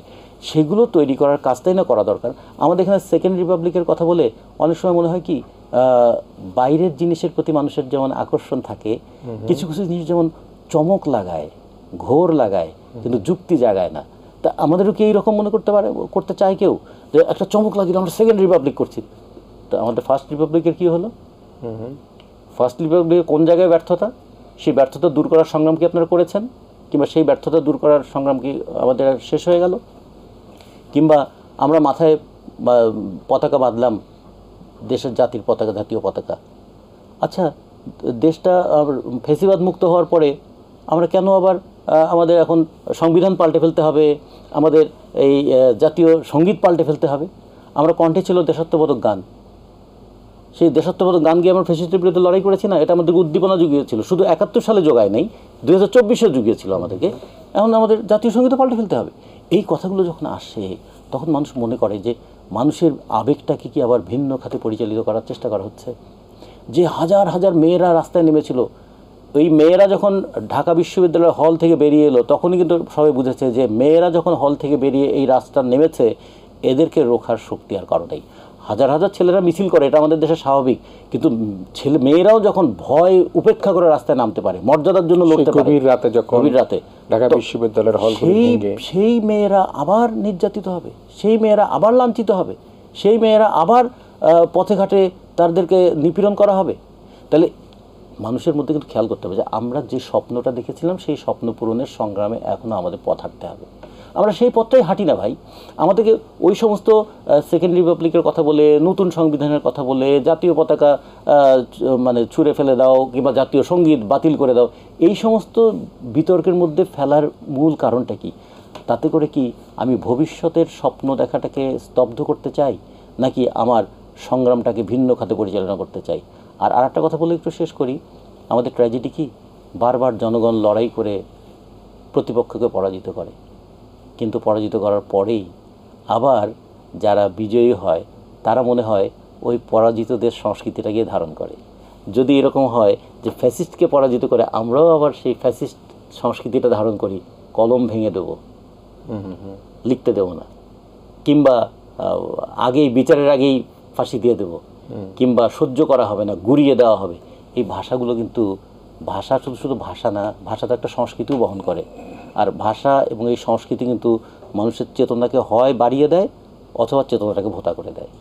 সেগুলো তৈরি করার কাজটাই না করা দরকার। আমাদের এখানে সেকেন্ড রিপাবলিকের কথা বলে অনেক সময় মনে হয় কি, বাইরের জিনিসের প্রতি মানুষের যেমন আকর্ষণ থাকে, কিছু কিছু জিনিস যেমন চমক লাগায়, ঘোর লাগায়, কিন্তু যুক্তি জাগায় না। তা আমাদেরও কি এইরকম মনে করতে চায় কেউ, যে একটা চমক লাগিয়ে আমরা সেকেন্ড রিপাবলিক করছি? তো আমাদের ফার্স্ট রিপাবলিকের কী হলো? ফার্স্ট রিপাবলিকের কোন জায়গায় ব্যর্থতা? সেই ব্যর্থতা দূর করার সংগ্রাম কি আপনারা করেছেন? কিংবা সেই ব্যর্থতা দূর করার সংগ্রাম কি আমাদের শেষ হয়ে গেল? কিংবা আমরা মাথায় পতাকা বাঁধলাম, দেশের জাতির পতাকা, জাতীয় পতাকা। আচ্ছা, দেশটা ফেসিবাদ মুক্ত হওয়ার পরে আমরা কেন আবার আমাদের এখন সংবিধান পাল্টে ফেলতে হবে, আমাদের এই জাতীয় সঙ্গীত পাল্টে ফেলতে হবে? আমরা কণ্ঠে ছিল দেশাত্মবোধক গান, সেই দেশাত্মবোধক গান গিয়ে আমরা ফ্যাসিস্টের বিরুদ্ধে লড়াই করেছি না? এটা আমাদের উদ্দীপনা জুগিয়েছিল, শুধু 71 সালে জোগায় নাই, 2024-এ জুগিয়েছিল আমাদেরকে। এখন আমাদের জাতীয় সঙ্গীতও পাল্টে ফেলতে হবে। এই কথাগুলো যখন আসে, তখন মানুষ মনে করে যে মানুষের আবেগটাকে কি আবার ভিন্ন খাতে পরিচালিত করার চেষ্টা করা হচ্ছে। যে হাজার হাজার মেয়েরা রাস্তায় নেমেছিল, ওই মেয়েরা যখন ঢাকা বিশ্ববিদ্যালয়ের হল থেকে বেরিয়ে এলো, তখনই কিন্তু সবাই বুঝেছে যে মেয়েরা যখন হল থেকে বেরিয়ে এই রাস্তা নেমেছে, এদেরকে রোখার শক্তি আর কারো নেই। হাজার হাজার ছেলেরা মিছিল করে, এটা আমাদের দেশে স্বাভাবিক, কিন্তু মেয়েরাও যখন ভয় উপেক্ষা করে রাস্তায় নামতে পারে, মর্যাদার জন্য লড়তে পারে, গভীর রাতে ঢাকা বিশ্ববিদ্যালয়ের হল, সেই মেয়েরা আবার নির্যাতিত হবে, সেই মেয়েরা আবার লাঞ্ছিত হবে, সেই মেয়েরা আবার পথে ঘাটে তাদেরকে নিপীড়ন করা হবে। তাহলে মানুষের মধ্যে কিন্তু খেয়াল করতে হবে যে আমরা যে স্বপ্নটা দেখেছিলাম, সেই স্বপ্ন পূরণের সংগ্রামে এখনও আমাদের পথ হাঁটতে হবে। আমরা সেই পথটাই হাঁটি না ভাই। আমাদেরকে ওই সমস্ত সেকেন্ড রিপাবলিকের কথা বলে, নতুন সংবিধানের কথা বলে, জাতীয় পতাকা ছুঁড়ে ফেলে দাও, কিংবা জাতীয় সঙ্গীত বাতিল করে দাও, এই সমস্ত বিতর্কের মধ্যে ফেলার মূল কারণটা কি? তাতে করে কি আমি ভবিষ্যতের স্বপ্ন দেখাটাকে স্তব্ধ করতে চাই, নাকি আমার সংগ্রামটাকে ভিন্ন খাতে পরিচালনা করতে চাই? আর আরেকটা কথা বলে একটু শেষ করি, আমাদের ট্র্যাজেডি কি, বারবার জনগণ লড়াই করে প্রতিপক্ষকে পরাজিত করে, কিন্তু পরাজিত করার পরেই আবার যারা বিজয়ী হয় তারা মনে হয় ওই পরাজিতদের সংস্কৃতিটাকে ধারণ করে। যদি এরকম হয় যে ফ্যাসিস্টকে পরাজিত করে আমরাও আবার সেই ফ্যাসিস্ট সংস্কৃতিটা ধারণ করি, কলম ভেঙে দেবো, লিখতে দেবো না, কিংবা বিচারের আগেই ফাঁসি দিয়ে দেবো, কিংবা সহ্য করা হবে না, গুড়িয়ে দেওয়া হবে, এই ভাষাগুলো কিন্তু ভাষা শুধু ভাষা না, ভাষা তো একটা সংস্কৃতিও বহন করে। আর ভাষা এবং এই সংস্কৃতি কিন্তু মানুষের চেতনাকে হয় বাড়িয়ে দেয়, অথবা চেতনাটাকে ভোঁতা করে দেয়।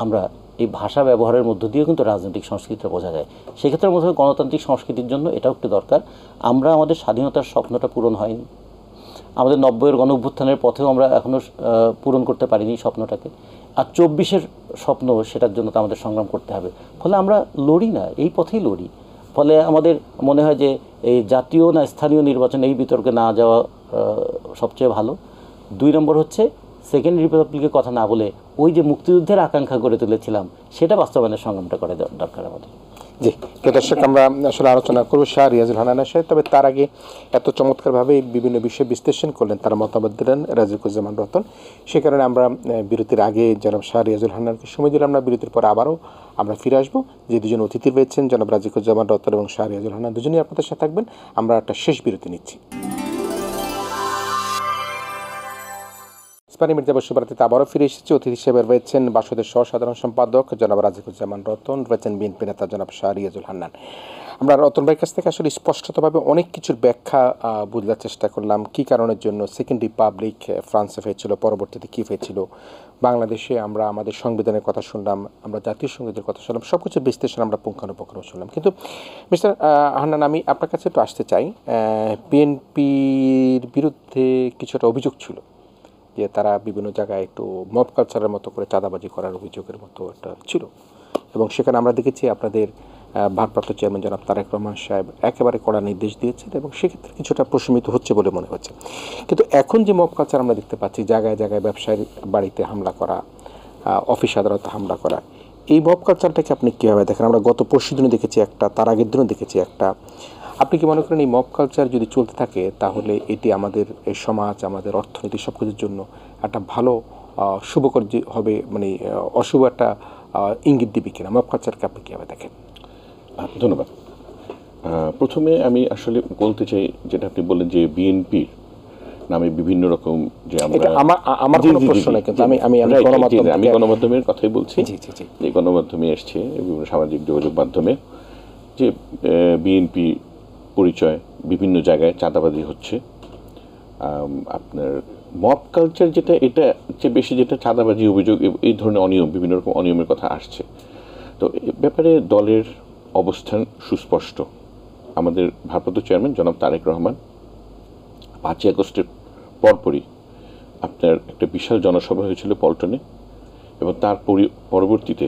আমরা এই ভাষা ব্যবহারের মধ্য দিয়েও কিন্তু রাজনৈতিক সংস্কৃতিটা বোঝা যায়। সেক্ষেত্রে মনে হয় গণতান্ত্রিক সংস্কৃতির জন্য এটাও একটু দরকার। আমরা আমাদের স্বাধীনতার স্বপ্নটা পূরণ হয়নি, আমাদের 90-এর গণ অভ্যুত্থানের পথেও আমরা এখনও পূরণ করতে পারিনি স্বপ্নটাকে। আর 24-এর স্বপ্ন, সেটার জন্য তো আমাদের সংগ্রাম করতে হবে। ফলে আমরা লড়ি না, এই পথেই লড়ি। ফলে আমাদের মনে হয় যে এই জাতীয় না স্থানীয় নির্বাচন, এই বিতর্কে না যাওয়া সবচেয়ে ভালো। 2 নম্বর হচ্ছে সেকেন্ড রিপাবলিকের কথা না বলে ওই যে মুক্তিযুদ্ধের আকাঙ্ক্ষা গড়ে তুলেছিলাম, সেটা বাস্তবায়নের সংগ্রামটা করা দরকার আমাদের। জি, প্রিয় দর্শক, আমরা আসলে আলোচনা করবো শাহ রিয়াজুল হান্নানের সাথে। তবে তার আগে এত চমৎকারভাবে বিভিন্ন বিষয় বিশ্লেষণ করলেন, তারা মতামত দিলেন রাজিকুজ্জামান রতন। সে কারণে আমরা বিরতির আগে জনাব শাহ রিয়াজুল হান্নানকে সময় দিলাম না। বিরতির পর আবারও আমরা ফিরে আসবো। যে দুজন অতিথি রয়েছেন, জনাব রাজিকুজ্জামান রতন এবং শাহ রিয়াজুল হান্নান, দুজনেই আপনাদের সাথে থাকবেন। আমরা একটা শেষ বিরতি নিচ্ছি। ইস্পানি মির্জা বর্ষবরাতিতে আবারও ফিরে এসেছে। অতিথি হিসেবে রয়েছেন বাসদের সহ-সাধারণ সম্পাদক জনাব রাজিকুজ্জামান রতন, রয়েছেন বিএনপি নেতা জনাব শাহরিয়াজুল হান্নান। আমরা রতন ভাইয়ের কাছ থেকে আসলে স্পষ্টতভাবে অনেক কিছুর ব্যাখ্যা বুঝবার চেষ্টা করলাম, কী কারণের জন্য সেকেন্ড রিপাবলিক ফ্রান্সে হয়েছিল, পরবর্তীতে কী হয়েছিল, বাংলাদেশে আমরা আমাদের সংবিধানের কথা শুনলাম, আমরা জাতীয় সঙ্গীতের কথা শুনলাম, সব কিছু বিশ্লেষণ আমরা পুঙ্খানুপুঙ্খ শুনলাম। কিন্তু মিস্টার হান্নান, আমি আপনার কাছে একটু আসতে চাই। বিএনপির বিরুদ্ধে কিছুটা অভিযোগ ছিল যে তারা বিভিন্ন জায়গায় একটু মব কালচারের মতো করে চাঁদাবাজি করার অভিযোগের মতো একটা ছিল, এবং সেখানে আমরা দেখেছি আপনাদের ভারপ্রাপ্ত চেয়ারম্যান জনাব তারেক রহমান সাহেব একেবারে কড়া নির্দেশ দিয়েছেন, এবং সেক্ষেত্রে কিছুটা প্রশমিত হচ্ছে বলে মনে হচ্ছে। কিন্তু এখন যে মব কালচার আমরা দেখতে পাচ্ছি, জায়গায় জায়গায় ব্যবসায়ীর বাড়িতে হামলা করা, অফিস আদালতে হামলা করা, এই মব কালচারটাকে আপনি কীভাবে দেখেন? আমরা গত পরশু দিনও দেখেছি একটা, তার আগের দিনও দেখেছি একটা। আপনি কি মনে করেন এই মব কালচার যদি চলতে থাকে তাহলে এটি আমাদের এই সমাজ, আমাদের অর্থনীতি সব কিছুর জন্য একটা ভালো শুভকর হবে, মানে অশুভ একটা ইঙ্গিত দিবে কিনা? মব কালচারকে আপনি কীভাবে দেখেন? ধন্যবাদ। প্রথমে আমি আসলে বলতে চাই, যেটা আপনি বললেন যে বিএনপির নামে বিভিন্ন রকম যে আমার কোনো প্রশ্ন নাই, কিন্তু আমি গণমাধ্যমের কথাই বলছি। যে গণমাধ্যমে এসছে, বিভিন্ন সামাজিক যোগাযোগ মাধ্যমে, যে বিএনপি পরিচয় বিভিন্ন জায়গায় চাঁদাবাজি হচ্ছে। আপনার মব কালচার যেটা, এটা হচ্ছে বেশি যেটা চাঁদাবাজি অভিযোগ, এই ধরনের অনিয়ম, বিভিন্ন রকম অনিয়মের কথা আসছে। তো এ ব্যাপারে দলের অবস্থান সুস্পষ্ট। আমাদের ভারপ্রাপ্ত চেয়ারম্যান জনাব তারেক রহমান 5ই আগস্টের পরপরই আপনার একটা বিশাল জনসভা হয়েছিল পল্টনে, এবং তার পরবর্তীতে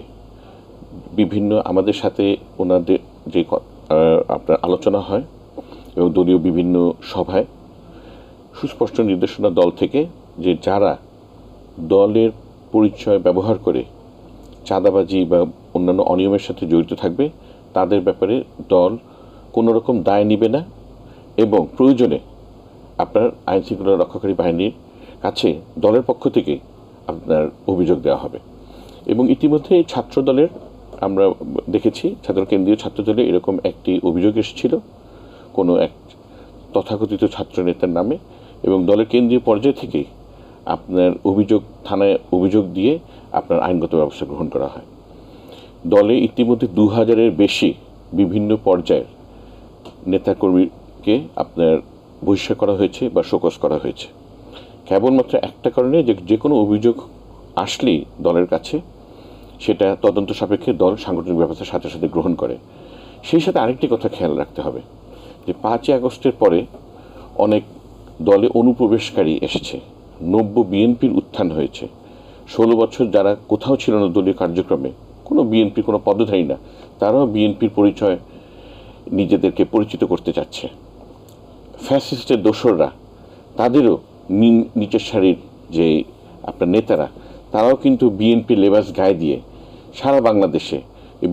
বিভিন্ন আমাদের সাথে ওনাদের যে আপনার আলোচনা হয়, এবং দলীয় বিভিন্ন সভায় সুস্পষ্ট নির্দেশনা দল থেকে, যে যারা দলের পরিচয় ব্যবহার করে চাঁদাবাজি বা অন্যান্য অনিয়মের সাথে জড়িত থাকবে, তাদের ব্যাপারে দল কোনো রকম দায় নেবে না, এবং প্রয়োজনে আপনার আইনশৃঙ্খলা রক্ষাকারী বাহিনীর কাছে দলের পক্ষ থেকে আপনার অভিযোগ দেওয়া হবে। এবং ইতিমধ্যে ছাত্র দলের আমরা দেখেছি, কেন্দ্রীয় ছাত্র দলে এরকম একটি অভিযোগ এসেছিল কোনো এক তথাকথিত ছাত্রনেতার নামে, এবং দলের কেন্দ্রীয় পর্যায় থেকেই আপনার থানায় অভিযোগ দিয়ে আপনার আইনগত ব্যবস্থা গ্রহণ করা হয়। দলে ইতিমধ্যে 2000-এর বেশি বিভিন্ন পর্যায়ের নেতাকর্মীকে আপনার বহিষ্কার করা হয়েছে বা শোকজ করা হয়েছে, কেবলমাত্র একটা কারণে, যে কোনো অভিযোগ আসলেই দলের কাছে সেটা তদন্ত সাপেক্ষে দল সাংগঠনিক ব্যবস্থার সাথে সাথে গ্রহণ করে। সেই সাথে আরেকটি কথা খেয়াল রাখতে হবে, যে 5ই আগস্টের পরে অনেক দলে অনুপ্রবেশকারী এসেছে, নব্য বিএনপির উত্থান হয়েছে। 16 বছর যারা কোথাও ছিল না দলীয় কার্যক্রমে, কোনো বিএনপির কোনো পদধারী না, তারাও বিএনপির পরিচয় নিজেদেরকে পরিচিত করতে চাচ্ছে। ফ্যাসিস্টের দোসররা, তাদেরও নিচের সারির যে আপনার নেতারা, তারাও কিন্তু বিএনপি লেবাস গায়ে দিয়ে সারা বাংলাদেশে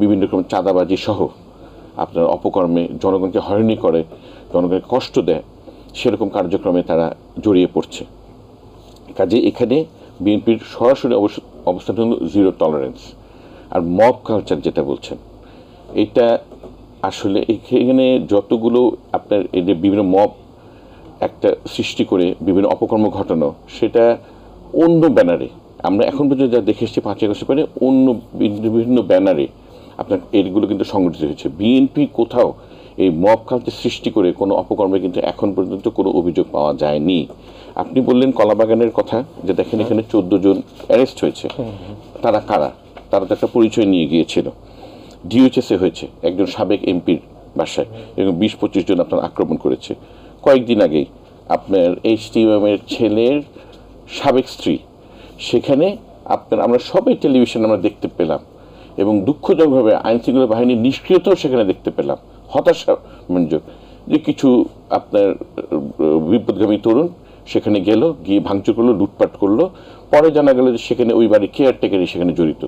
বিভিন্ন রকম চাঁদাবাজি সহ আপনার অপকর্মে জনগণকে হয়রানি করে, জনগণকে কষ্ট দেয়, সেরকম কার্যক্রমে তারা জড়িয়ে পড়ছে। কাজে এখানে বিএনপির সরাসরি অবস্থান হল জিরো টলারেন্স। আর মব কালচার যেটা বলছেন, এটা আসলে এখানে যতগুলো আপনার এই যে বিভিন্ন মব একটা সৃষ্টি করে বিভিন্ন অপকর্ম ঘটানো, সেটা অন্য ব্যানারে আমরা এখন পর্যন্ত যা দেখে এসেছি 5ই আগস্টের পরে অন্য বিভিন্ন ব্যানারে আপনার এইগুলো কিন্তু সংগঠিত হয়েছে। বিএনপি কোথাও এই মব কালচার সৃষ্টি করে কোনো অপকর্মে কিন্তু এখন পর্যন্ত কোনো অভিযোগ পাওয়া যায়নি। আপনি বললেন কলাবাগানের কথা, যে দেখেন এখানে 14 জন অ্যারেস্ট হয়েছে। তারা কারা? তারা তো একটা পরিচয় নিয়ে গিয়েছিল। ডিওএইচএসে হয়েছে একজন সাবেক এমপির বাসায়, এবং 20-25 জন আপনার আক্রমণ করেছে। কয়েকদিন আগেই আপনার এইচটিএমের ছেলের সাবেক স্ত্রী, সেখানে আপনার আমরা সবাই টেলিভিশন আমরা দেখতে পেলাম, এবং দুঃখজনকভাবে আইনশৃঙ্খলা বাহিনীর নিষ্ক্রিয়তাও সেখানে দেখতে পেলাম। হতাশামঞ্জক যে কিছু আপনার বিপদগামী তরুণ সেখানে গিয়ে ভাঙচুর করলো, লুটপাট করলো, পরে জানা গেল যে সেখানে ওই বাড়ির কেয়ারটেকারই সেখানে জড়িত।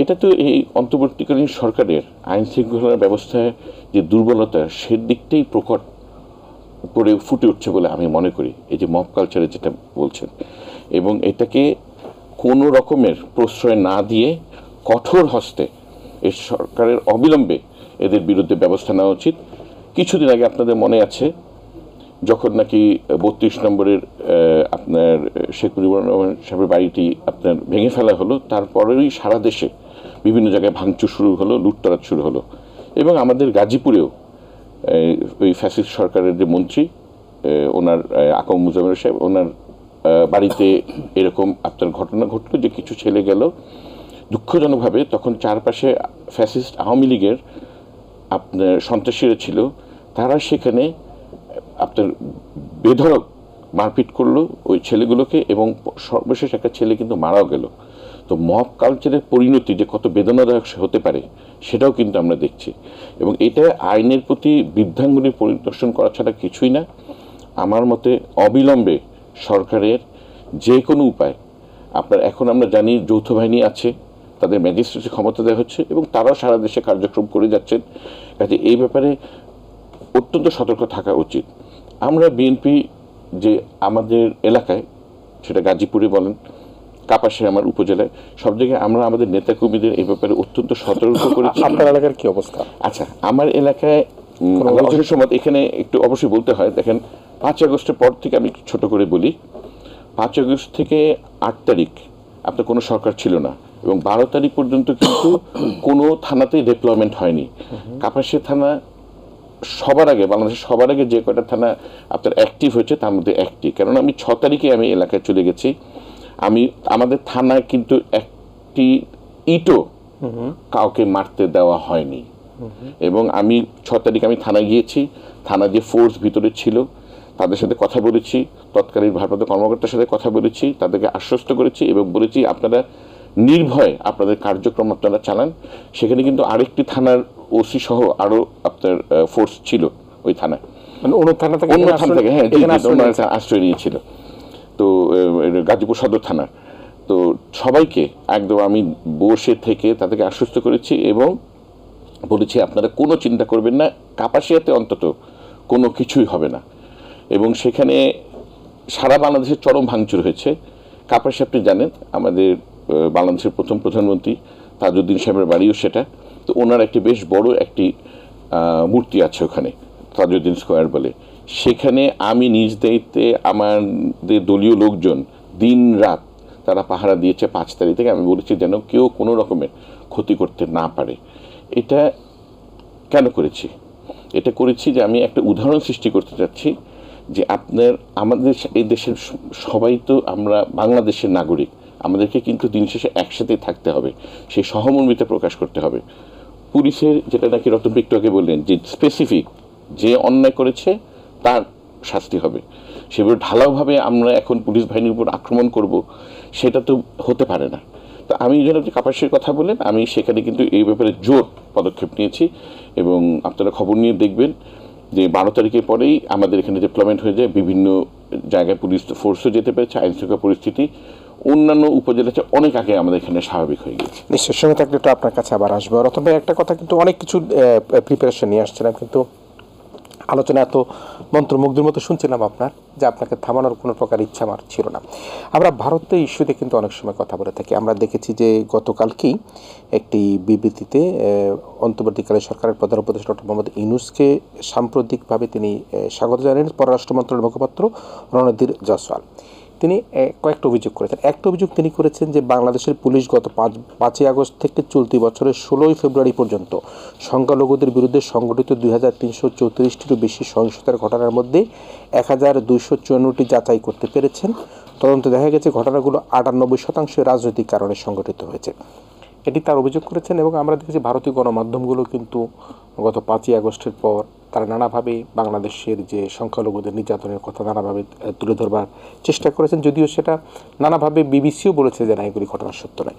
এটা তো এই অন্তর্বর্তীকালীন সরকারের আইন শৃঙ্খলা ব্যবস্থায় যে দুর্বলতা, সেদিকটাই প্রকট করে ফুটে উঠছে বলে আমি মনে করি, এই যে মব কালচারে যেটা বলছেন। এবং এটাকে কোনো রকমের প্রশ্রয় না দিয়ে কঠোর হস্তে এই সরকারের অবিলম্বে এদের বিরুদ্ধে ব্যবস্থা নেওয়া উচিত। কিছুদিন আগে আপনাদের মনে আছে যখন নাকি 32 নম্বরের আপনার শেখ মুজিবুর রহমান সাহেবের বাড়িটি আপনার ভেঙে ফেলা হলো, তারপরেই সারা দেশে বিভিন্ন জায়গায় ভাঙচুর শুরু হলো, লুটতরাজ শুরু হলো। এবং আমাদের গাজীপুরেও ওই ফ্যাসিস্ট সরকারের যে মন্ত্রী ওনার আকম মুজাম্মেল সাহেব, ওনার বাড়িতে এরকম আপনার ঘটনা ঘটলো যে কিছু ছেলে গেল দুঃখজনকভাবে। তখন চারপাশে ফ্যাসিস্ট আওয়ামী লীগের আপনার সন্ত্রাসীরা ছিল, তারা সেখানে আপনার বেধড়ক মারপিট করলো ওই ছেলেগুলোকে, এবং সর্বশেষ একটা ছেলে কিন্তু মারাও গেল। তো মব কালচারের পরিণতি যে কত বেদনাদায়ক হতে পারে সেটাও কিন্তু আমরা দেখছি। এবং এটা আইনের প্রতি বৃদ্ধাঙ্গুলি পরিদর্শন করা ছাড়া কিছুই না। আমার মতে অবিলম্বে সরকারের যে কোনো উপায়, আপনার এখন আমরা জানি যৌথ বাহিনী আছে, তাদের ম্যাজিস্ট্রেটের ক্ষমতা দেওয়া হচ্ছে এবং তারাও সারা দেশে কার্যক্রম করে যাচ্ছেন। কাজে এই ব্যাপারে অত্যন্ত সতর্ক থাকা উচিত। আমরা বিএনপি যে আমাদের এলাকায়, সেটা গাজীপুরে বলেন, কাপাসিয়া আমার উপজেলায়, সব জায়গায় আমরা আমাদের নেতাকর্মীদের এই ব্যাপারে অত্যন্ত সতর্ক করেছি। আপনার এলাকার কি অবস্থা? আচ্ছা, আমার এলাকায় অবসর সময় এখানে একটু অবশ্যই বলতে হয়। দেখেন, 5 আগস্টের পর থেকে আমি ছোট করে বলি, 5 আগস্ট থেকে 8 তারিখ আপনার কোনো সরকার ছিল না, এবং 12 তারিখ পর্যন্ত কিন্তু কোনো থানাতেই ডিপ্লয়মেন্ট হয়নি। কাপাসিয়া থানা সবার আগে, বাংলাদেশের সবার আগে যে কয়টা থানা আপনার অ্যাক্টিভ হয়েছে তার মধ্যে একটি। কারণ আমি 6 তারিখে আমি এলাকায় চলে গেছি। আমাদের থানায় কিন্তু একটি ইটও কাউকে মারতে দেওয়া হয়নি। এবং আমি 6 তারিখ আমি থানায় গিয়েছি, থানা যে ফোর্স ভিতরে ছিল তাদের সাথে কথা বলেছি, তৎকালীন ভারপ্রাপ্ত কর্মকর্তার সাথে কথা বলেছি, তাদেরকে আশ্বস্ত করেছি এবং বলেছি আপনারা নির্ভয়ে আপনাদের কার্যক্রম আপনারা চালান। সেখানে কিন্তু আরেকটি থানার ওসি সহ আরও আপনার ফোর্স ছিল ওই থানায়, অন্য থানা থেকে হ্যাঁ আশ্রয় নিয়েছিল। তো গাজীপুর সদর থানার, তো সবাইকে একদম আমি বসে থেকে তাদেরকে আশ্বস্ত করেছি এবং বলেছি আপনারা কোনো চিন্তা করবেন না, কাপাসিয়াতে অন্তত কোনো কিছুই হবে না। এবং সেখানে সারা বাংলাদেশের চরম ভাঙচুর হয়েছে। কাপাসিয়া আপনি জানেন আমাদের বাংলাদেশের প্রথম প্রধানমন্ত্রী তাজউদ্দিন সাহেবের বাড়িও সেটা। তো ওনার একটি বেশ বড় একটি মূর্তি আছে ওখানে, তাজউদ্দিন স্কোয়ার বলে। সেখানে আমি নিজ দায়িত্বে আমাদের দলীয় লোকজন দিন রাত তারা পাহারা দিয়েছে 5 তারিখ থেকে। আমি বলেছি যেন কেউ কোনো রকমের ক্ষতি করতে না পারে। এটা কেন করেছি? এটা করেছি যে আমি একটা উদাহরণ সৃষ্টি করতে চাচ্ছি যে আপনার আমাদের এই দেশের সবাই তো আমরা বাংলাদেশের নাগরিক, আমাদেরকে কিন্তু দিন শেষে একসাথে থাকতে হবে, সেই সহমর্মিতা প্রকাশ করতে হবে। পুলিশের যেটা নাকি রতন একটু আগে বললেন যে স্পেসিফিক যে অন্যায় করেছে তার শাস্তি হবে, সেভাবে ঢালাওভাবে আমরা এখন পুলিশ বাহিনীর উপর আক্রমণ করব সেটা তো হতে পারে না। তো আমি যেন কাপাসিয়ার কথা বলেন, আমি সেখানে কিন্তু এই ব্যাপারে জোর পদক্ষেপ নিয়েছি এবং আপনারা খবর নিয়ে দেখবেন যে 12 তারিখের পরেই আমাদের এখানে ডিপ্লয়মেন্ট হয়ে যায়, বিভিন্ন জায়গায় পুলিশ ফোর্সও যেতে পেরেছে, আইনশৃঙ্খলা পরিস্থিতি অন্যান্য উপজেলাতে অনেক আগে আমাদের এখানে স্বাভাবিক হয়ে গেছে। নিশ্চয় সঙ্গে থাকলে একটু আপনার কাছে আবার আসবো। অথবা একটা কথা, কিন্তু অনেক কিছু প্রিপারেশন নিয়ে আসছিলাম, কিন্তু আলোচনা এত মন্ত্রমুগ্ধের মতো শুনছিলাম আপনার, যে আপনাকে থামানোর কোনো প্রকার ইচ্ছা আমার ছিল না। আমরা ভারতের ইস্যুতে কিন্তু অনেক সময় কথা বলে থাকি। আমরা দেখেছি যে গতকালকেই একটি বিবৃতিতে অন্তর্বর্তীকালীন সরকারের প্রধান উপদেষ্টা ডক্টর মোহাম্মদ ইউনূসকে সাম্প্রতিকভাবে তিনি স্বাগত জানালেন পররাষ্ট্র মন্ত্রণালয়ের মুখপাত্র রণধীর জয়সওয়াল। তিনি কয়েকটা অভিযোগ করেছেন। একটা অভিযোগ তিনি করেছেন যে বাংলাদেশের পুলিশ গত 5ই আগস্ট থেকে চলতি বছরের 16ই ফেব্রুয়ারি পর্যন্ত সংখ্যালঘুদের বিরুদ্ধে সংঘটিত 2334টিরও বেশি সহিংসতার ঘটনার মধ্যে 1254টি যাচাই করতে পেরেছেন। তদন্তে দেখা গেছে ঘটনাগুলো 98% রাজনৈতিক কারণে সংঘটিত হয়েছে, এটি তার অভিযোগ করেছেন। এবং আমরা দেখেছি ভারতীয় গণমাধ্যমগুলো কিন্তু গত 5ই আগস্টের পর তারা নানাভাবে বাংলাদেশের যে সংখ্যালঘুদের নির্যাতনের কথা নানাভাবে তুলে ধরবার চেষ্টা করেছেন, যদিও সেটা নানাভাবে বিবিসিও বলেছে যে না, এগুলি ঘটনা সত্য নয়।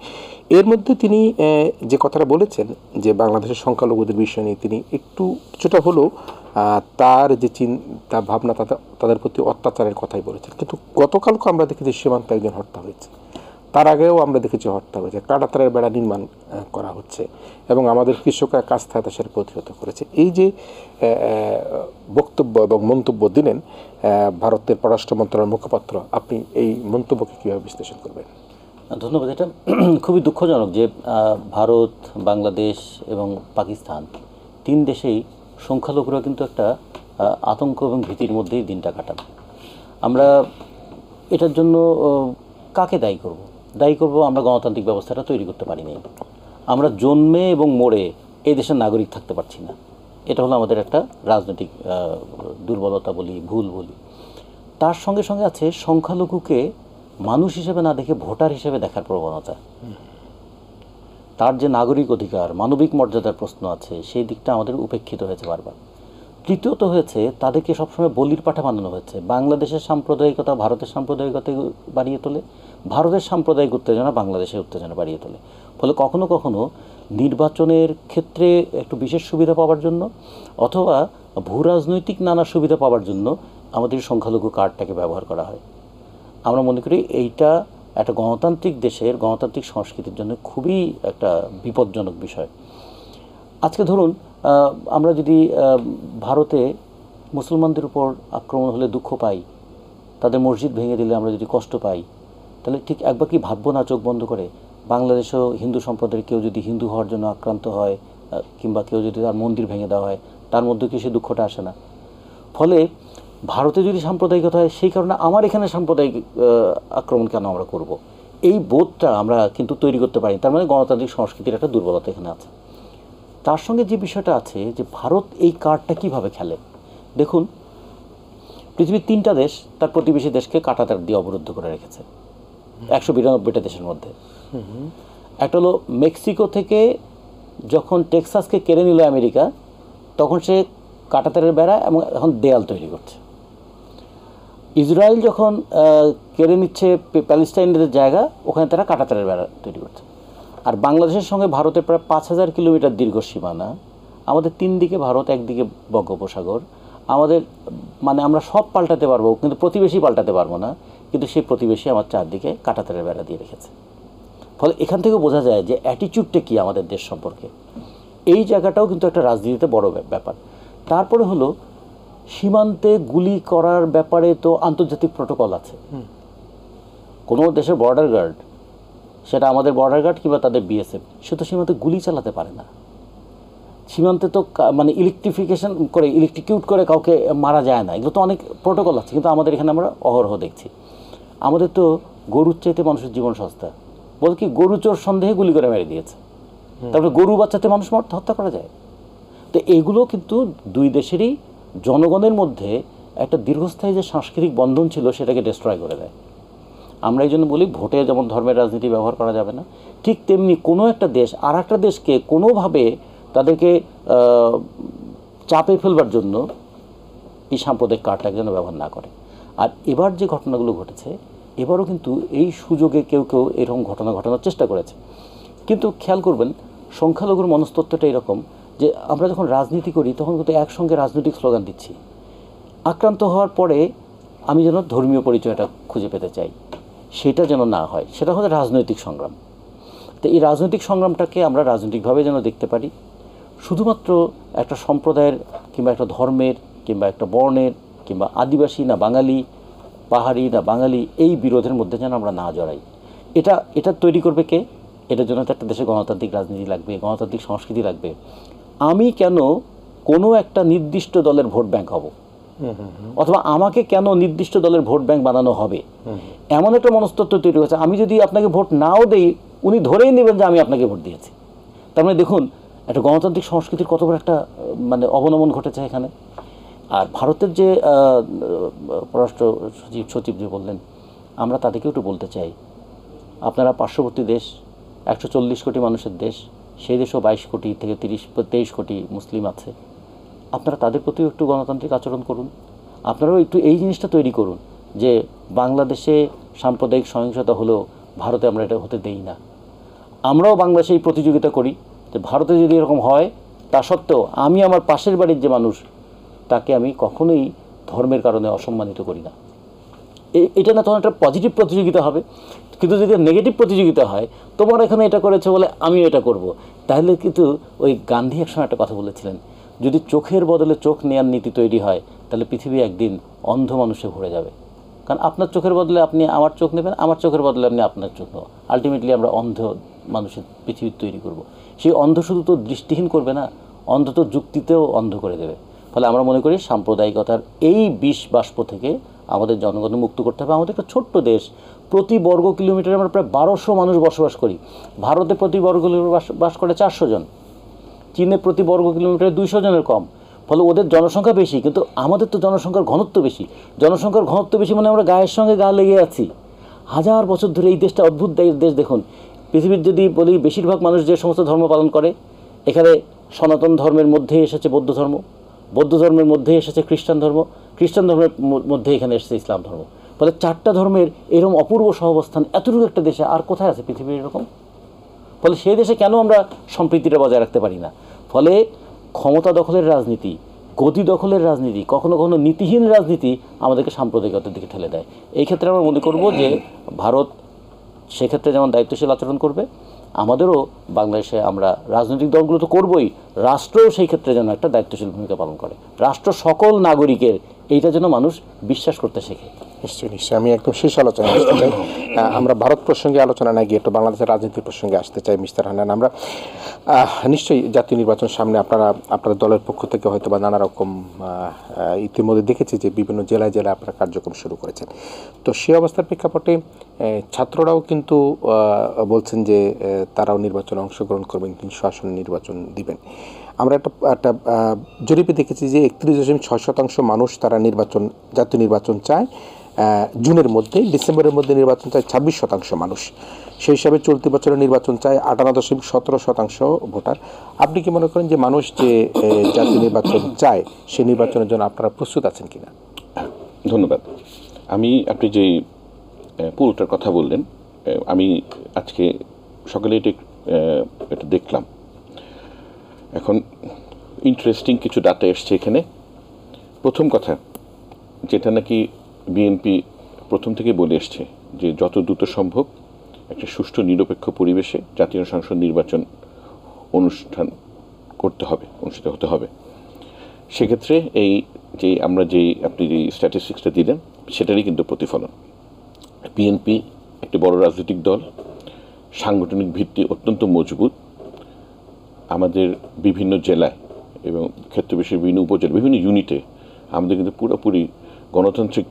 এর মধ্যে তিনি যে কথাটা বলেছেন যে বাংলাদেশের সংখ্যালঘুদের বিষয় নিয়ে তিনি কিছুটা হলেও তার যে চিন্তা ভাবনা তাদের প্রতি অত্যাচারের কথাই বলেছেন। কিন্তু গতকালকে আমরা দেখেছি সীমান্তে একজন হত্যা হয়েছে, তার আগেও আমরা দেখেছি হত্যা হয়েছে, কাঁটাতারের বেড়া নির্মাণ করা হচ্ছে এবং আমাদের কৃষকরা কাস্তে হতাশার প্রতিহত করেছে। এই যে বক্তব্য এবং মন্তব্য দিলেন ভারতের পররাষ্ট্র মন্ত্রণালয়ের মুখপাত্র, আপনি এই মন্তব্যকে কীভাবে বিশ্লেষণ করবেন? ধন্যবাদ। এটা খুবই দুঃখজনক যে ভারত, বাংলাদেশ এবং পাকিস্তান 3 দেশেই সংখ্যালঘুরা কিন্তু একটা আতঙ্ক এবং ভীতির মধ্যেই দিনটা কাটান। আমরা এটার জন্য কাকে দায়ী করব? দায়ী করব আমরা গণতান্ত্রিক ব্যবস্থাটা তৈরি করতে পারিনি। আমরা জন্মে এবং মরে এই দেশের নাগরিক থাকতে পারছি না। এটা হলো আমাদের একটা রাজনৈতিক দুর্বলতা বলি, ভুল বলি। তার সঙ্গে সঙ্গে আছে সংখ্যালঘুকে মানুষ হিসেবে না দেখে ভোটার হিসেবে দেখার প্রবণতা। তার যে নাগরিক অধিকার, মানবিক মর্যাদার প্রশ্ন আছে, সেই দিকটা আমাদের উপেক্ষিত হয়েছে বারবার। তৃতীয়ত হয়েছে তাদেরকে সবসময় বলির পাঠা বানানো হয়েছে। বাংলাদেশের সাম্প্রদায়িকতা ভারতের সাম্প্রদায়িকতা বাড়িয়ে তোলে, ভারতের সাম্প্রদায়িক উত্তেজনা বাংলাদেশের উত্তেজনা বাড়িয়ে তোলে। ফলে কখনো কখনো নির্বাচনের ক্ষেত্রে একটু বিশেষ সুবিধা পাওয়ার জন্য অথবা ভূ রাজনৈতিক নানা সুবিধা পাওয়ার জন্য আমাদের সংখ্যালঘু কার্ডটাকে ব্যবহার করা হয়। আমরা মনে করি এইটা একটা গণতান্ত্রিক দেশের গণতান্ত্রিক সংস্কৃতির জন্য খুবই একটা বিপজ্জনক বিষয়। আজকে ধরুন আমরা যদি ভারতে মুসলমানদের উপর আক্রমণ হলে দুঃখ পাই, তাদের মসজিদ ভেঙে দিলে আমরা যদি কষ্ট পাই, তাহলে ঠিক একবার কি ভাববো না চোখ বন্ধ করে? বাংলাদেশেও হিন্দু সম্প্রদায়ের কেউ যদি হিন্দু হওয়ার জন্য আক্রান্ত হয় কিংবা কেউ যদি তার মন্দির ভেঙে দেওয়া হয়, তার মধ্যে কি সে দুঃখটা আসে না? ফলে ভারতে যদি সাম্প্রদায়িকতা হয়, সেই কারণে আমার এখানে সাম্প্রদায়িক আক্রমণ কেন আমরা করব? এই বোধটা আমরা কিন্তু তৈরি করতে পারি। তার মানে গণতান্ত্রিক সংস্কৃতির একটা দুর্বলতা এখানে আছে। তার সঙ্গে যে বিষয়টা আছে যে ভারত এই কার্ডটা কিভাবে খেলে, দেখুন পৃথিবীর 3টা দেশ তার প্রতিবেশী দেশকে কাঁটাতার দিয়ে অবরুদ্ধ করে রেখেছে 192টা দেশের মধ্যে। একটা হলো মেক্সিকো থেকে যখন টেক্সাসকে কেড়ে নিল আমেরিকা, তখন সে কাঁটাতারের বেড়া এবং এখন দেয়াল তৈরি করছে। ইসরায়েল যখন কেড়ে নিচ্ছে প্যালেস্টাইনের জায়গা, ওখানে তারা কাঁটাতারের বেড়া তৈরি করছে। আর বাংলাদেশের সঙ্গে ভারতের প্রায় 5000 কিলোমিটার দীর্ঘ সীমানা। আমাদের 3 দিকে ভারত, একদিকে বঙ্গোপসাগর। আমাদের মানে আমরা সব পাল্টাতে পারবো, কিন্তু প্রতিবেশী পাল্টাতে পারবো না। কিন্তু সেই প্রতিবেশী আমার চারদিকে কাঁটাতারের বেড়া দিয়ে রেখেছে। ফলে এখান থেকে বোঝা যায় যে অ্যাটিটিউডটা কী আমাদের দেশ সম্পর্কে। এই জায়গাটাও কিন্তু একটা রাজনীতিতে বড় ব্যাপার। তারপরে হলো সীমান্তে গুলি করার ব্যাপারে তো আন্তর্জাতিক প্রোটোকল আছে। কোনো দেশের বর্ডার গার্ড, সেটা আমাদের বর্ডার গার্ড কিংবা তাদের বিএসএফ, সে তো সীমান্তে গুলি চালাতে পারে না। সীমান্তে তো মানে ইলেকট্রিফিকেশন করে, ইলেকট্রিকিউট করে কাউকে মারা যায় না। এগুলো তো অনেক প্রোটোকল আছে, কিন্তু আমাদের এখানে আমরা অহরহ দেখছি। আমাদের তো গরুর চাইতে মানুষের জীবন সস্তা। বল কি, গরু চোর সন্দেহে গুলি করে মেরে দিয়েছে, তারপরে গরু বাচ্চাতে মানুষ হত্যা করা যায়। তো এগুলো কিন্তু দুই দেশেরই জনগণের মধ্যে একটা দীর্ঘস্থায়ী যে সাংস্কৃতিক বন্ধন ছিল, সেটাকে ডিস্ট্রয় করে দেয়। আমরা এই জন্য বলি ভোটে যেমন ধর্মের রাজনীতি ব্যবহার করা যাবে না, ঠিক তেমনি কোনো একটা দেশ আর একটা দেশকে কোনোভাবে তাদেরকে চাপে ফেলবার জন্য এই সাম্প্রদায়িক কার্ডটাকে যেন ব্যবহার না করে। আর এবার যে ঘটনাগুলো ঘটেছে, এবারও কিন্তু এই সুযোগে কেউ কেউ এরকম ঘটনা ঘটানোর চেষ্টা করেছে। কিন্তু খেয়াল করবেন, সংখ্যালঘুর মনস্তত্ত্বটা এরকম যে আমরা যখন রাজনীতি করি তখন কিন্তু একসঙ্গে রাজনৈতিক স্লোগান দিচ্ছি। আক্রান্ত হওয়ার পরে আমি যেন ধর্মীয় পরিচয়টা খুঁজে পেতে চাই, সেটা যেন না হয়। সেটা হচ্ছে রাজনৈতিক সংগ্রাম। তো এই রাজনৈতিক সংগ্রামটাকে আমরা রাজনৈতিকভাবে যেন দেখতে পারি। শুধুমাত্র একটা সম্প্রদায়ের কিংবা একটা ধর্মের কিংবা একটা বর্ণের কিংবা আদিবাসী না বাঙালি, পাহাড়ি না বাঙালি, এই বিরোধের মধ্যে যেন আমরা না জড়াই। এটা তৈরি করবে কে? এটার জন্য তো একটা দেশে গণতান্ত্রিক রাজনীতি লাগবে, গণতান্ত্রিক সংস্কৃতি লাগবে। আমি কেন কোনো একটা নির্দিষ্ট দলের ভোট ব্যাংক হব, অথবা আমাকে কেন নির্দিষ্ট দলের ভোট ব্যাংক বানানো হবে, এমন একটা মনস্তত্ত্ব তৈরি হয়েছে। আমি যদি আপনাকে ভোট নাও দেই, উনি ধরেই নেবেন যে আমি আপনাকে ভোট দিয়েছি। তার মানে দেখুন একটা গণতান্ত্রিক সংস্কৃতির কত বড় একটা মানে অবনমন ঘটেছে এখানে। আর ভারতের যে পররাষ্ট্র সচিব যে বললেন, আমরা তাদেরকেও একটু বলতে চাই, আপনারা পার্শ্ববর্তী দেশ, 140 কোটি মানুষের দেশ, সেই দেশেও 22 কোটি থেকে 23 কোটি মুসলিম আছে। আপনারা তাদের প্রতিও একটু গণতান্ত্রিক আচরণ করুন। আপনারাও একটু এই জিনিসটা তৈরি করুন যে বাংলাদেশে সাম্প্রদায়িক সহিংসতা হলেও ভারতে আমরা এটা হতে দেই না। আমরাও বাংলাদেশে এই প্রতিযোগিতা করি যে ভারতে যদি এরকম হয়, তা সত্ত্বেও আমি আমার পাশের বাড়ির যে মানুষ, তাকে আমি কখনোই ধর্মের কারণে অসম্মানিত করি না। এটা না তখন একটা পজিটিভ প্রতিযোগিতা হবে। কিন্তু যদি নেগেটিভ প্রতিযোগিতা হয়, তোমার এখানে এটা করেছে বলে আমিও এটা করব, তাহলে কিন্তু ওই গান্ধী একসময় একটা কথা বলেছিলেন, যদি চোখের বদলে চোখ নেওয়ার নীতি তৈরি হয়, তাহলে পৃথিবী একদিন অন্ধ মানুষে ভরে যাবে। কারণ আপনার চোখের বদলে আপনি আমার চোখ নেবেন, আমার চোখের বদলে আপনি আপনার চোখ নেবেন। আলটিমেটলি আমরা অন্ধ মানুষের পৃথিবী তৈরি করব। সেই অন্ধ শুধু তো দৃষ্টিহীন করবে না, অন্ধ তো যুক্তিতেও অন্ধ করে দেবে। ফলে আমরা মনে করি সাম্প্রদায়িকতার এই বিষ বাষ্প থেকে আমাদের জনগণকে মুক্ত করতে হবে। আমাদের একটা ছোট্ট দেশ, প্রতি বর্গ কিলোমিটারে আমরা প্রায় 1200 মানুষ বসবাস করি। ভারতে প্রতি বর্গ কিলোমিটার বাস করে 400 জন, চীনে প্রতি বর্গ কিলোমিটারে 200 জনের কম। ফলে ওদের জনসংখ্যা বেশি, কিন্তু আমাদের তো জনসংখ্যার ঘনত্ব বেশি। জনসংখ্যার ঘনত্ব বেশি মানে আমরা গায়ের সঙ্গে গা লেগে আছি। হাজার বছর ধরে এই দেশটা অদ্ভুত দেশ। দেখুন, পৃথিবীর যদি বলি বেশিরভাগ মানুষ যে সমস্ত ধর্ম পালন করে, এখানে সনাতন ধর্মের মধ্যে এসেছে বৌদ্ধ ধর্ম, বৌদ্ধ ধর্মের মধ্যে এসেছে খ্রিস্টান ধর্ম, খ্রিস্টান ধর্মের মধ্যে এখানে এসেছে ইসলাম ধর্ম। ফলে 4টা ধর্মের এরকম অপূর্ব সহাবস্থান এতটুকু একটা দেশে আর কোথায় আছে পৃথিবীর এরকম? ফলে সেই দেশে কেন আমরা সম্প্রীতিটা বজায় রাখতে পারি না? ফলে ক্ষমতা দখলের রাজনীতি, গদি দখলের রাজনীতি, কখনো কখনো নীতিহীন রাজনীতি আমাদেরকে সাম্প্রদায়িকতার দিকে ঠেলে দেয়। এই ক্ষেত্রে আমরা মনে করব যে ভারত সেক্ষেত্রে যেমন দায়িত্বশীল আচরণ করবে, আমাদেরও বাংলাদেশে আমরা রাজনৈতিক দলগুলো তো করবই, রাষ্ট্রও সেই ক্ষেত্রে যেন একটা দায়িত্বশীল ভূমিকা পালন করে। রাষ্ট্র সকল নাগরিকের, এইটা যেন মানুষ বিশ্বাস করতে শেখে। নিশ্চয়ই আমি একদম শেষ আলোচনা আসতে চাই। আমরা ভারত প্রসঙ্গে আলোচনা না গিয়ে একটু বাংলাদেশের রাজনীতির প্রসঙ্গে আসতে চাই মিস্টার হান্নান। আমরা নিশ্চয়ই জাতীয় নির্বাচন সামনে, আপনাদের দলের পক্ষ থেকে হয়তো বা নানা রকম ইতিমধ্যে দেখেছি যে বিভিন্ন জেলায় জেলায় আপনারা কার্যক্রম শুরু করেছেন। তো সেই অবস্থার প্রেক্ষাপটে ছাত্ররাও কিন্তু বলছেন যে তারাও নির্বাচনে অংশগ্রহণ করবেন, 300 আসনে নির্বাচন দিবেন। আমরা একটা জরিপে দেখেছি যে 31.6% মানুষ তারা জাতীয় নির্বাচন চায় জুনের মধ্যে, ডিসেম্বরের মধ্যে নির্বাচন চায় 26% মানুষ। সেই হিসাবে চলতি বছরের নির্বাচন চায় 58.17% ভোটার। আপনি কি মনে করেন যে মানুষ যে জাতীয় নির্বাচন চায় সেই নির্বাচনের জন্য আপনারা প্রস্তুত আছেন কিনা? ধন্যবাদ। আপনি যে পুলটার কথা বললেন, আমি আজকে সকালে এটা দেখলাম। এখন ইন্টারেস্টিং কিছু ডাটা এসছে এখানে। প্রথম কথা যেটা নাকি বিএনপি প্রথম থেকে বলে এসছে যে যত দ্রুত সম্ভব একটা সুষ্ঠু নিরপেক্ষ পরিবেশে জাতীয় সংসদ নির্বাচন অনুষ্ঠিত হতে হবে। সেক্ষেত্রে আপনি যে স্ট্যাটিস্টিক্সটা দিলেন সেটারই কিন্তু প্রতিফলন। বিএনপি একটি বড় রাজনৈতিক দল, সাংগঠনিক ভিত্তি অত্যন্ত মজবুত। আমাদের বিভিন্ন জেলায় এবং ক্ষেত্রবিশেষে বিভিন্ন উপজেলা, বিভিন্ন ইউনিটে আমাদের কিন্তু পুরোপুরি গণতান্ত্রিক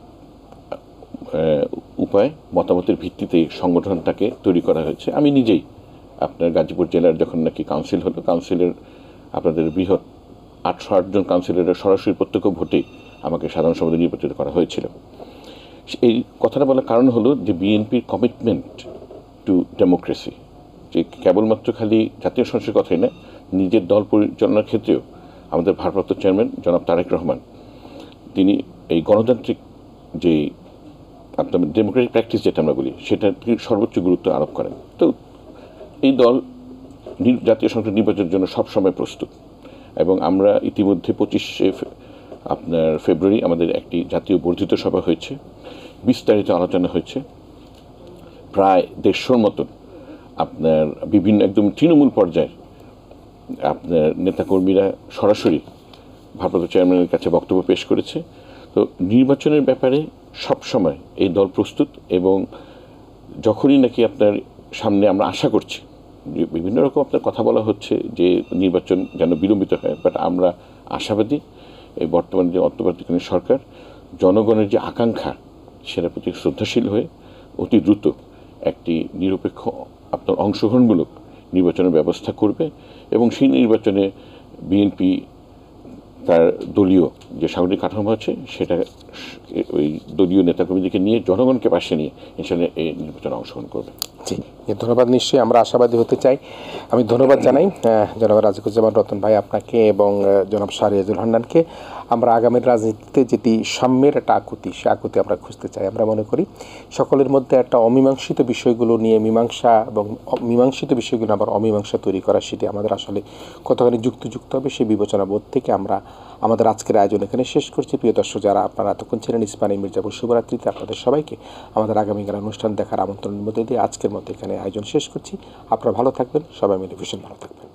উপায় মতামতের ভিত্তিতে সংগঠনটাকে তৈরি করা হয়েছে। আমি নিজেই আপনার গাজীপুর জেলার যখন নাকি কাউন্সিল হলো, কাউন্সিলের আপনাদের বৃহৎ 808 জন কাউন্সিলরের সরাসরি প্রত্যক্ষ ভোটে আমাকে সাধারণ সভাপতি নির্বাচিত করা হয়েছিল। এই কথাটা বলার কারণ হলো যে বিএনপির কমিটমেন্ট টু ডেমোক্রেসি, যে কেবলমাত্র খালি জাতীয় সংসদের কথাই না, নিজের দল পরিচালনার ক্ষেত্রেও আমাদের ভারপ্রাপ্ত চেয়ারম্যান জনাব তারেক রহমান, তিনি এই গণতান্ত্রিক যে আপনার ডেমোক্রেটিক প্র্যাকটিস যেটা আমরা বলি সেটার সর্বোচ্চ গুরুত্ব আরোপ করেন। তো এই দল জাতীয় সংসদ নির্বাচনের জন্য সবসময় প্রস্তুত, এবং আমরা ইতিমধ্যে 25শে ফেব্রুয়ারি আমাদের একটি জাতীয় বর্ধিত সভা হয়েছে, বিস্তারিত আলোচনা হয়েছে। প্রায় 150 মতন আপনার বিভিন্ন একদম তৃণমূল পর্যায়ে আপনার নেতাকর্মীরা সরাসরি ভারপ্রাপ্ত চেয়ারম্যানের কাছে বক্তব্য পেশ করেছে। তো নির্বাচনের ব্যাপারে সবসময় এই দল প্রস্তুত, এবং যখনই নাকি আপনার সামনে আমরা আশা করছি যে বিভিন্ন রকম আপনার কথা বলা হচ্ছে যে নির্বাচন যেন বিলম্বিত হয়, বাট আমরা আশাবাদী এই বর্তমানে যে অন্তর্বর্তীকালীন সরকার জনগণের যে আকাঙ্ক্ষা সেটার প্রতি শ্রদ্ধাশীল হয়ে অতি দ্রুত একটি নিরপেক্ষ আপনার অংশগ্রহণমূলক নির্বাচনের ব্যবস্থা করবে, এবং সেই নির্বাচনে বিএনপি তার দলীয় যে সাংগঠনিক কাঠামো আছে সেটা ওই দলীয় নেতাকর্মীদেরকে নিয়ে জনগণকে পাশে নিয়ে ইনশাআল্লাহ এই নির্বাচনে অংশগ্রহণ করবে। জি, ধন্যবাদ। নিশ্চয়ই আমরা আশাবাদী হতে চাই। আমি ধন্যবাদ জানাই জনাব রাজিকুজ্জামান রতন ভাই আপনাকে এবং জনাব শাহরিয়াজুল হান্নানকে। আমরা আগামীর রাজনীতিতে যেটি সাম্যের একটা আকুতি, সে আকুতি আমরা খুঁজতে চাই। আমরা মনে করি সকলের মধ্যে একটা অমীমাংসিত বিষয়গুলো নিয়ে মীমাংসা, এবং মীমাংসিত বিষয়গুলো আবার অমীমাংসা তৈরি করা, সেটি আমাদের আসলে কতখানি যুক্ত হবে সেই বিবেচনা বোধ থেকে আমরা আমাদের আজকের আয়োজন এখানে শেষ করছি। প্রিয় দর্শক, যারা আপনারা এতক্ষণ ছিলেন ইসমাইল মির্জাপুর শুভরাত্রিতে, আপনাদের সবাইকে আমাদের আগামীকাল অনুষ্ঠান দেখার আমন্ত্রণের মধ্যে দিয়ে আজকের মতো এখানে আয়োজন শেষ করছি। আপনারা ভালো থাকবেন, সবাই মিলে ভীষণ ভালো থাকবেন।